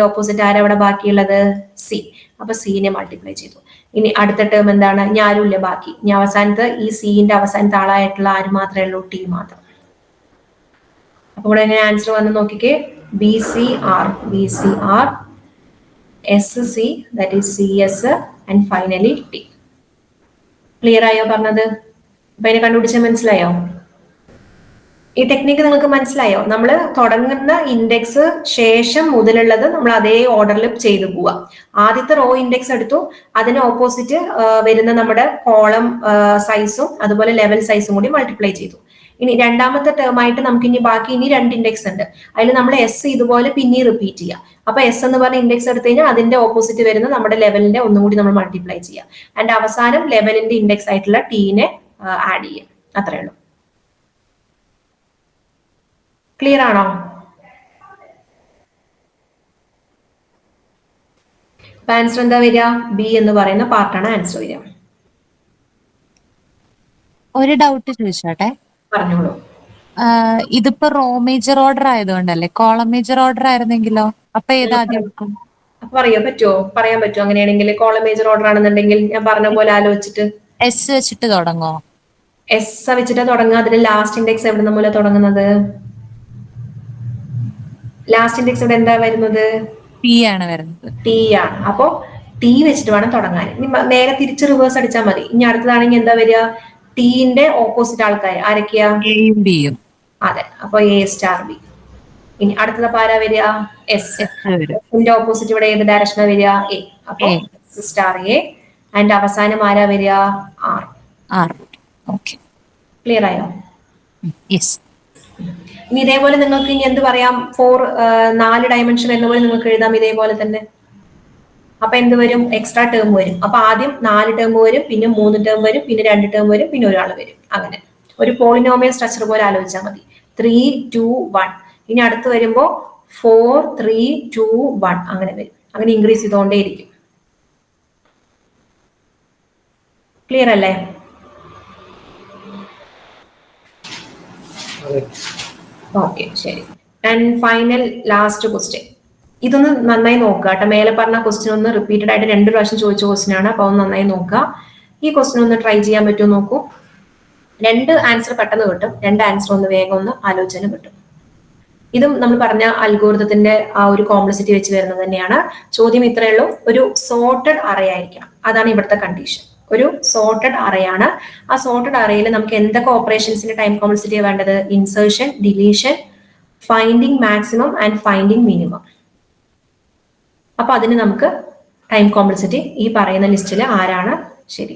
ഓപ്പോസിറ്റ് ആരാ അവിടെ ബാക്കിയുള്ളത്? C. അപ്പൊ സീനെ മൾട്ടിപ്ലൈ ചെയ്തു. ഇനി അടുത്ത ടേം എന്താണ്? ഇനി ആരുമില്ല ബാക്കി. ഇനി അവസാനത്തെ ഈ സിന്റെ അവസാനത്തെ ആളായിട്ടുള്ള ആര് മാത്രമേ ഉള്ളൂ? T മാത്രം. അപ്പൊ ഇവിടെ എങ്ങനെ ആൻസർ വന്ന് നോക്കിക്കേ. BCR, SC, that is CS, and finally T. Clear ആയോ പറഞ്ഞത്? അപ്പൊ അതിനെ കണ്ടുപിടിച്ചാൽ മനസ്സിലായോ? ഈ ടെക്നിക്ക് നിങ്ങൾക്ക് മനസ്സിലായോ? നമ്മൾ തുടങ്ങുന്ന ഇൻഡെക്സ് ശേഷം മുതലുള്ളത് നമ്മൾ അതേ ഓർഡറിൽ ചെയ്തു പോവാ. ആദ്യത്തെ റോ ഇൻഡെക്സ് എടുത്തു, അതിന് ഓപ്പോസിറ്റ് വരുന്ന നമ്മുടെ കോളം സൈസും അതുപോലെ ലെവൽ സൈസും കൂടി മൾട്ടിപ്ലൈ ചെയ്തു. ഇനി രണ്ടാമത്തെ ടേം ആയിട്ട് നമുക്ക് ഇനി ബാക്കി ഇനി 2 ഇൻഡെക്സ് ഉണ്ട്. അതിൽ നമ്മൾ എസ് ഇതുപോലെ പിന്നെ റിപ്പീറ്റ് ചെയ്യാം. അപ്പൊ എസ് എന്ന് പറഞ്ഞ ഇൻഡെക്സ് എടുത്തു കഴിഞ്ഞാൽ അതിന്റെ ഓപ്പോസിറ്റ് വരുന്ന നമ്മുടെ ലെവലിന്റെ ഒന്നും കൂടി നമ്മൾ മൾട്ടിപ്ലൈ ചെയ്യാം. ആൻഡ് അവസാനം ലെവലിന്റെ ഇൻഡെക്സ് ആയിട്ടുള്ള ടീനെ ആഡ് ചെയ്യാം. അത്രേ ഉള്ളൂ. ക്ലിയർ ആണോ? ആൻസർ എന്താ വരിക? ബി എന്ന് പറയുന്ന പാർട്ടാണ് ആൻസർ വരിക. ഒരു ഡൗട്ട് ചോദിച്ചോട്ടെ. പറഞ്ഞോളൂ. ഇതിപ്പോ റോ മേജർ ഓർഡർ ആയതുകൊണ്ടല്ലേ, കോളം മേജർ ഓർഡർ ആയിരുന്നെങ്കിലോ? അപ്പൊ ഏതാദ്യം എടുക്കും? പറയാൻ പറ്റുമോ? അങ്ങനെയാണെങ്കിൽ കോളം മേജർ ഓർഡർ ആണെന്നുണ്ടെങ്കിൽ ഞാൻ പറഞ്ഞ പോലെ ആലോചിച്ചിട്ട് എസ് വെച്ചിട്ട് തുടങ്ങോ? എസ് വെച്ചിട്ട് തുടങ്ങുക. അതിന് ലാസ്റ്റ് ഇൻഡെക്സ് എവിടെ നിന്ന് മൂലം തുടങ്ങുന്നത്? ലാസ്റ്റ് ഇൻഡെക്സ് ഇവിടെ എന്താ വരുന്നത്? ടി ആണ് വരുന്നത്. ടി ആണ്. അപ്പോ ടി വെച്ചിട്ട് വേണം തുടങ്ങാൻ. ഇനി നേരെ തിരിച്ച് റിവേഴ്സ് അടിച്ചാൽ മതി. ഇനി അടുത്തതാണെങ്കിൽ എന്താ വരിക? ടീന്റെ ഓപ്പോസിറ്റ് ആൾക്കാർ ആരൊക്കെയാ? എയും ബിയും. അതെ. അപ്പൊ എ സ്റ്റാർ ബി. ഇനി അടുത്തത് ആരാ വരിക? എസ്. എസിന്റെ ഓപ്പോസിറ്റ് ഇവിടെ ഏത് ഡയറക്ഷനാ വരിക? എ. അപ്പൊ എസ് സ്റ്റാർ എ. ആൻഡ് അവസാനം ആരാ വരിക? ആർ. ഓക്കെ, ക്ലിയർ ആയോ? യെസ്. ഇനി ഇതേപോലെ നിങ്ങൾക്ക് ഇനി എന്ത് പറയാം? 4 ഡയമെൻഷൻ എന്ന പോലെ നിങ്ങൾക്ക് എഴുതാം ഇതേപോലെ തന്നെ. അപ്പൊ എന്ത് വരും? എക്സ്ട്രാ ടേം വരും. അപ്പൊ ആദ്യം 4 ടേം വരും, പിന്നെ 3 ടേം വരും, പിന്നെ 2 ടേം വരും, പിന്നെ ഒരാൾ വരും. അങ്ങനെ ഒരു പോളിനോമിയൽ സ്ട്രക്ചർ പോലെ ആലോചിച്ചാൽ മതി. 3, 2, 1. ഇനി അടുത്ത് വരുമ്പോ 4, 3, 2, 1 അങ്ങനെ വരും. അങ്ങനെ ഇൻക്രീസ് ചെയ്തുകൊണ്ടേയിരിക്കും. ക്ലിയർ അല്ലേ? ഓക്കെ, ശരി. And final last question. ഇതൊന്ന് നന്നായി നോക്കുക കേട്ടോ. മേലെ പറഞ്ഞ ക്വസ്റ്റ്യൻ ഒന്ന് റിപ്പീറ്റഡ് ആയിട്ട് 2 പ്രാവശ്യം ചോദിച്ച ക്വസ്റ്റ്യൻ ആണ്. അപ്പൊ ഒന്ന് നന്നായി നോക്കുക. ഈ ക്വസ്റ്റ്യൻ ഒന്ന് ട്രൈ ചെയ്യാൻ പറ്റുമോ നോക്കൂ. 2 ആൻസർ പെട്ടെന്ന് കിട്ടും. 2 ആൻസർ ഒന്ന് വേഗം ഒന്ന് ആലോചന കിട്ടും. ഇതും നമ്മൾ പറഞ്ഞ അൽഗോരിതത്തിന്റെ ആ ഒരു കോംപ്ലക്സിറ്റി വെച്ച് വരുന്നത് തന്നെയാണ്. ചോദ്യം ഇത്രയേ ഉള്ളൂ. ഒരു സോർട്ടഡ് അറേ ആയിരിക്കണം. അതാണ് ഇവിടുത്തെ കണ്ടീഷൻ. ഒരു സോർട്ടഡ് അറേയാണ്. ആ സോർട്ടഡ് അറേയിൽ നമുക്ക് എന്തൊക്കെ ഓപ്പറേഷൻസിന്റെ ടൈം കോംപ്ലക്സിറ്റി വേണ്ടത്? Insertion, deletion, finding maximum and finding minimum. അപ്പൊ അതിന് നമുക്ക് ടൈം കോംപ്ലക്സിറ്റി ഈ പറയുന്ന ലിസ്റ്റിൽ ആരാണ് ശരി?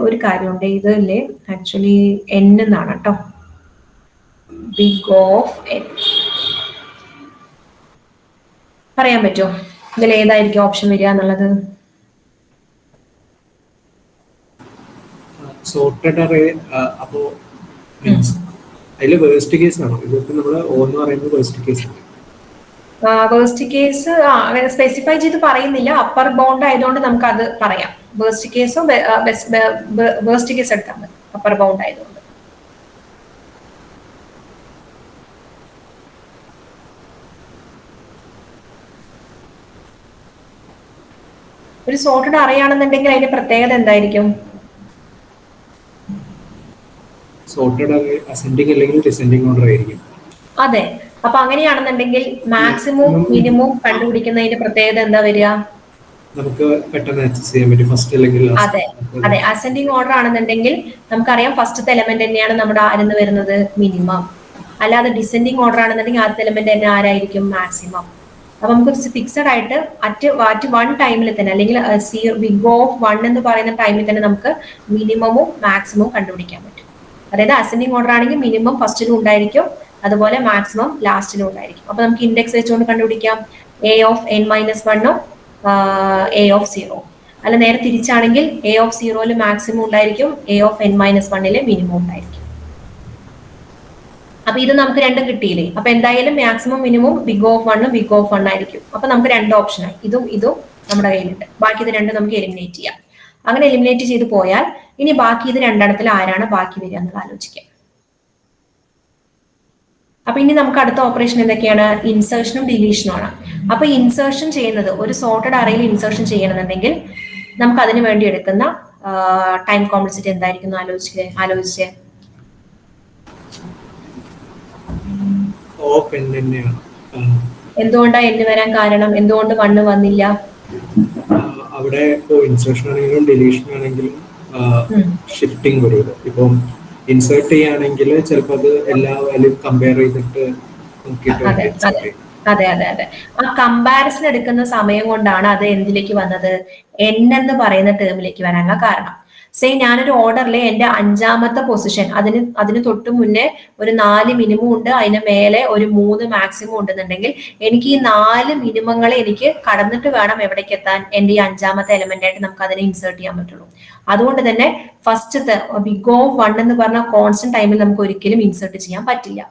ഒരു കാര്യമുണ്ട്. ഇതില് ആക്ച്വലി എൻ എന്നാണ് കേട്ടോ. ബിഗ് ഓഫ് എൻ പറയാൻ പറ്റുമോ? ഇതിൽ ഏതായിരിക്കും ഓപ്ഷൻ വരിക എന്നുള്ളത്? Sorted array. അപ്പോ അതില് വേഴ്സ്റ്റ് കേസ് ആണോ? ഇതിപ്പോ നമ്മള് എന്ന് പറയുന്നത് വേഴ്സ്റ്റ് കേസ് ആണ്. വേഴ്സ്റ്റ് കേസ് സ്പെസിഫൈ ചെയ്ത് പറയുന്നില്ല. അപ്പർ ബൗണ്ട് ആയതുകൊണ്ട് നമുക്ക് അത് പറയാം. വേഴ്സ്റ്റ് കേസോ വേഴ്സ്റ്റ് കേസ് എടുത്താൽ മതി, അപ്പർ ബൗണ്ട് ആയതുകൊണ്ട്. ഒരു സോർട്ടഡ് അറിയാണെന്നുണ്ടെങ്കിൽ അതിന്റെ പ്രത്യേകത എന്തായിരിക്കും? സോർട്ടഡ് അറേ അസെൻഡിങ് അല്ലെങ്കിൽ ഡിസെൻഡിങ് ഓർഡർ ആയിരിക്കും. അതെ. അപ്പൊ അങ്ങനെയാണെന്നുണ്ടെങ്കിൽ മാക്സിമം മിനിമം കണ്ടുപിടിക്കുന്നതിന്റെ പ്രത്യേകത എന്താ വരിക? നമുക്ക് പെട്ടെന്ന് ആക്സസ് ചെയ്യാൻ പറ്റും, ഫസ്റ്റ് അല്ലെങ്കിൽ അതെ. അസെൻഡിങ് ഓർഡർ ആണെന്നുണ്ടെങ്കിൽ നമുക്കറിയാം ഫസ്റ്റത്തെ എലമെന്റ് തന്നെയാണ് നമ്മുടെ ആരെന്ന് വരുന്നത്? മിനിമം. അല്ലാതെ ഡിസെൻഡിങ് ഓർഡർ ആണെന്നുണ്ടെങ്കിൽ ആദ്യത്തെ എലമെന്റ് തന്നെ ആരായിരിക്കും? മാക്സിമം. അപ്പൊ നമുക്ക് ഫിക്സഡ് ആയിട്ട് അറ്റ് 1 ടൈമിൽ തന്നെ അല്ലെങ്കിൽ ബിഗ് ഓഫ് 1 എന്ന് പറയുന്ന ടൈമിൽ തന്നെ നമുക്ക് മിനിമവും മാക്സിമവും കണ്ടുപിടിക്കാൻ പറ്റും. അതായത് അസെൻഡിങ് ഓർഡർ ആണെങ്കിൽ മിനിമം ഫസ്റ്റിലും ഉണ്ടായിരിക്കും, അതുപോലെ മാക്സിമം ലാസ്റ്റിലും ഉണ്ടായിരിക്കും. അപ്പൊ നമുക്ക് ഇൻഡെക്സ് വെച്ചുകൊണ്ട് കണ്ടുപിടിക്കാം. എ ഓഫ് n - 1ഉം എ ഓഫ് 0. അല്ല നേരെ തിരിച്ചാണെങ്കിൽ എ ഓഫ് 0 മാക്സിമം ഉണ്ടായിരിക്കും, എ ഓഫ് n - 1 മിനിമം ഉണ്ടായിരിക്കും. അപ്പൊ ഇത് നമുക്ക് രണ്ടും കിട്ടിയില്ലേ? അപ്പൊ എന്തായാലും മാക്സിമം മിനിമം ബിഗ് ഓഫ് 1ഉം ബിഗ് ഓഫ് 1 ആയിരിക്കും. അപ്പൊ നമുക്ക് 2 ഓപ്ഷനായി. ഇതും നമ്മുടെ കയ്യിലുണ്ട്. ബാക്കി ഇത് രണ്ടും നമുക്ക് എലിമിനേറ്റ് ചെയ്യാം. അങ്ങനെ എലിമിനേറ്റ് ചെയ്ത് പോയാൽ ഇനി ബാക്കി ഇത് രണ്ടെണ്ണത്തിൽ ആരാണ് ബാക്കി വരിക എന്നുള്ള ആലോചിക്കാം. അപ്പൊ ഇനി നമുക്ക് അടുത്ത ഓപ്പറേഷൻ എന്തൊക്കെയാണ്? ഇൻസേർഷനും ഡിലീഷനും ആണ്. അപ്പൊ ഇൻസേർഷൻ ചെയ്യുന്നത് ഒരു സോർട്ടഡ് അറേയിൽ ഇൻസേർഷൻ ചെയ്യണമെന്നുണ്ടെങ്കിൽ നമുക്ക് അതിന് വേണ്ടി എടുക്കുന്ന ടൈം കോംപ്ലക്സിറ്റി എന്തായിരിക്കും ആലോചിച്ചേ? എന്തുകൊണ്ടാ n വരാൻ കാരണം? എന്തുകൊണ്ട് 1 വന്നില്ല? അവിടെ ഇൻസേർഷൻ ആണെങ്കിലും ഡിലീഷൻ ആണെങ്കിലും ഷിഫ്റ്റിംഗ് വരുമല്ലോ. ഇപ്പം ഇൻസേർട്ട് ചെയ്യുകയാണെങ്കിൽ ചിലപ്പോൾ അത് എല്ലാ വാല്യൂം കമ്പയർ ചെയ്തിട്ട് നോക്കിയിട്ട്. അതെ. ആ കമ്പാരിസൺ എടുക്കുന്ന സമയം കൊണ്ടാണ് അത് എന്തിലേക്ക് വന്നത്, n എന്ന് പറയുന്ന ടേമിലേക്ക് വരാനുള്ള കാരണം. ഞാനൊരു ഓർഡറിൽ എന്റെ 5ാമത്തെ പൊസിഷൻ, അതിന് തൊട്ട് മുന്നേ ഒരു 4 മിനിമം ഉണ്ട്, അതിന് മേലെ ഒരു 3 മാക്സിമം ഉണ്ടെന്നുണ്ടെങ്കിൽ എനിക്ക് ഈ 4 മിനിമങ്ങളെ എനിക്ക് കടന്നിട്ട് വേണം എവിടേക്ക് എത്താൻ, എന്റെ ഈ 5ാമത്തെ എലമെന്റ് ആയിട്ട് നമുക്ക് അതിനെ ഇൻസേർട്ട് ചെയ്യാൻ പറ്റുള്ളൂ. അതുകൊണ്ട് തന്നെ ഫസ്റ്റത്തെ ബിഗ് ഓഫ് 1 എന്ന് പറഞ്ഞ കോൺസ്റ്റന്റ് ടൈമിൽ നമുക്ക് ഒരിക്കലും ഇൻസേർട്ട് ചെയ്യാൻ പറ്റില്ല.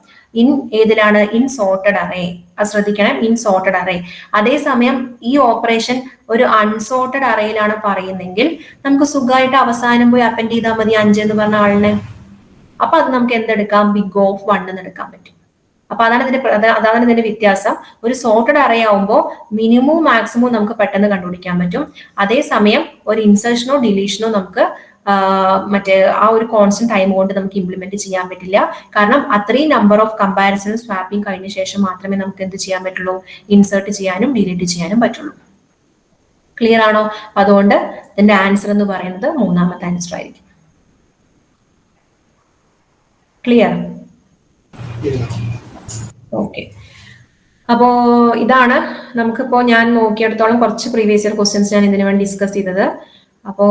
ഏതിലാണ്? In sorted array. അത് ശ്രദ്ധിക്കണം, ഇൻ സോർട്ടഡ് അറേ. അതേസമയം ഈ ഓപ്പറേഷൻ ഒരു അൺസോർട്ടഡ് അറേയിലാണ് പറയുന്നെങ്കിൽ നമുക്ക് സുഖമായിട്ട് അവസാനം പോയി അപ്പൻഡ് ചെയ്താൽ മതി 5 എന്ന് പറഞ്ഞ ആളിനെ. അപ്പൊ അത് നമുക്ക് എന്തെടുക്കാം? ബിഗ് ഓഫ് 1 എന്ന് എടുക്കാൻ പറ്റും. അപ്പൊ അതാണ് ഇതിന്റെ വ്യത്യാസം. ഒരു സോർട്ടഡ് അറേ ആവുമ്പോൾ മിനിമവും മാക്സിമവും നമുക്ക് പെട്ടെന്ന് കണ്ടുപിടിക്കാൻ പറ്റും. അതേസമയം ഒരു ഇൻസേർഷനോ ഡിലീഷനോ നമുക്ക് മറ്റേ ആ ഒരു കോൺസ്റ്റന്റ് ടൈം കൊണ്ട് നമുക്ക് ഇംപ്ലിമെന്റ് ചെയ്യാൻ പറ്റില്ല. കാരണം അത്രയും നമ്പർ ഓഫ് കമ്പാരിസൺ സ്വാപ്പിംഗ് കഴിഞ്ഞ ശേഷം മാത്രമേ നമുക്ക് എന്ത് ചെയ്യാൻ പറ്റുള്ളൂ? ഇൻസേർട്ട് ചെയ്യാനും ഡിലീറ്റ് ചെയ്യാനും പറ്റുള്ളൂ. ക്ലിയർ ആണോ? അതുകൊണ്ട് ഇതിന്റെ ആൻസർ എന്ന് പറയുന്നത് 3ാമത്തെ ആൻസർ ആയിരിക്കും. ക്ലിയർ? ഓക്കെ. അപ്പോ ഇതാണ് നമുക്കിപ്പോ ഞാൻ നോക്കിയെടുത്തോളം കുറച്ച് പ്രീവിയസ് ഇയർ ക്വസ്റ്റ്യൻസ് ഞാൻ ഇതിനു വേണ്ടി ഡിസ്കസ് ചെയ്തത്. അപ്പോ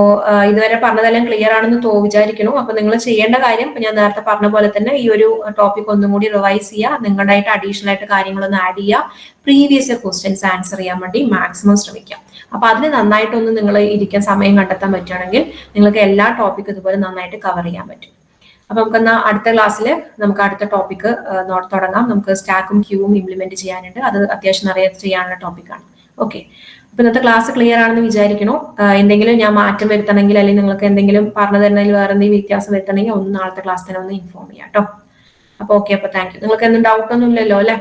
ഇതുവരെ പറഞ്ഞതെല്ലാം ക്ലിയർ ആണെന്ന് വിചാരിക്കുന്നു. അപ്പൊ നിങ്ങൾ ചെയ്യേണ്ട കാര്യം ഞാൻ നേരത്തെ പറഞ്ഞ പോലെ തന്നെ ഈ ഒരു ടോപ്പിക് ഒന്നും കൂടി റിവൈസ് ചെയ്യുക, നിങ്ങളുടെയായിട്ട് അഡീഷണൽ ആയിട്ട് കാര്യങ്ങളൊന്ന് ആഡ് ചെയ്യുക, പ്രീവിയസ് ഇയർ ക്വസ്റ്റ്യൻസ് ആൻസർ ചെയ്യാൻ വേണ്ടി മാക്സിമം ശ്രമിക്കാം. അപ്പൊ അതിന് നന്നായിട്ടൊന്ന് നിങ്ങൾ ഇരിക്കാൻ സമയം കണ്ടെത്താൻ പറ്റുകയാണെങ്കിൽ നിങ്ങൾക്ക് എല്ലാ ടോപ്പിക്കും ഇതുപോലെ നന്നായിട്ട് കവർ ചെയ്യാൻ പറ്റും. അപ്പൊ നമുക്കെന്നാ അടുത്ത ക്ലാസ്സിൽ നമുക്ക് അടുത്ത ടോപ്പിക്ക് തുടങ്ങാം. നമുക്ക് സ്റ്റാക്കും ക്യൂവും ഇംപ്ലിമെന്റ് ചെയ്യാനുണ്ട്. അത് അത്യാവശ്യം നിറയെ ചെയ്യാനുള്ള ടോപ്പിക്കാണ്. ഓക്കെ. അപ്പൊ ഇന്നത്തെ ക്ലാസ് ക്ലിയർ ആണെന്ന് വിചാരിക്കണോ? എന്തെങ്കിലും ഞാൻ മാറ്റം വരുത്തണമെങ്കിൽ അല്ലെങ്കിൽ നിങ്ങൾക്ക് എന്തെങ്കിലും പറഞ്ഞു തരുന്നതിൽ വേറെ എന്തെങ്കിലും വ്യത്യാസം വരുത്തണമെങ്കിൽ ഒന്ന് നാളത്തെ ക്ലാസ് തന്നെ ഒന്ന് ഇൻഫോം ചെയ്യാം കേട്ടോ. അപ്പൊ ഓക്കെ. അപ്പൊ താങ്ക് യു. നിങ്ങൾക്ക് എന്തും ഡൗട്ട് ഒന്നും ഇല്ലല്ലോ അല്ലെ?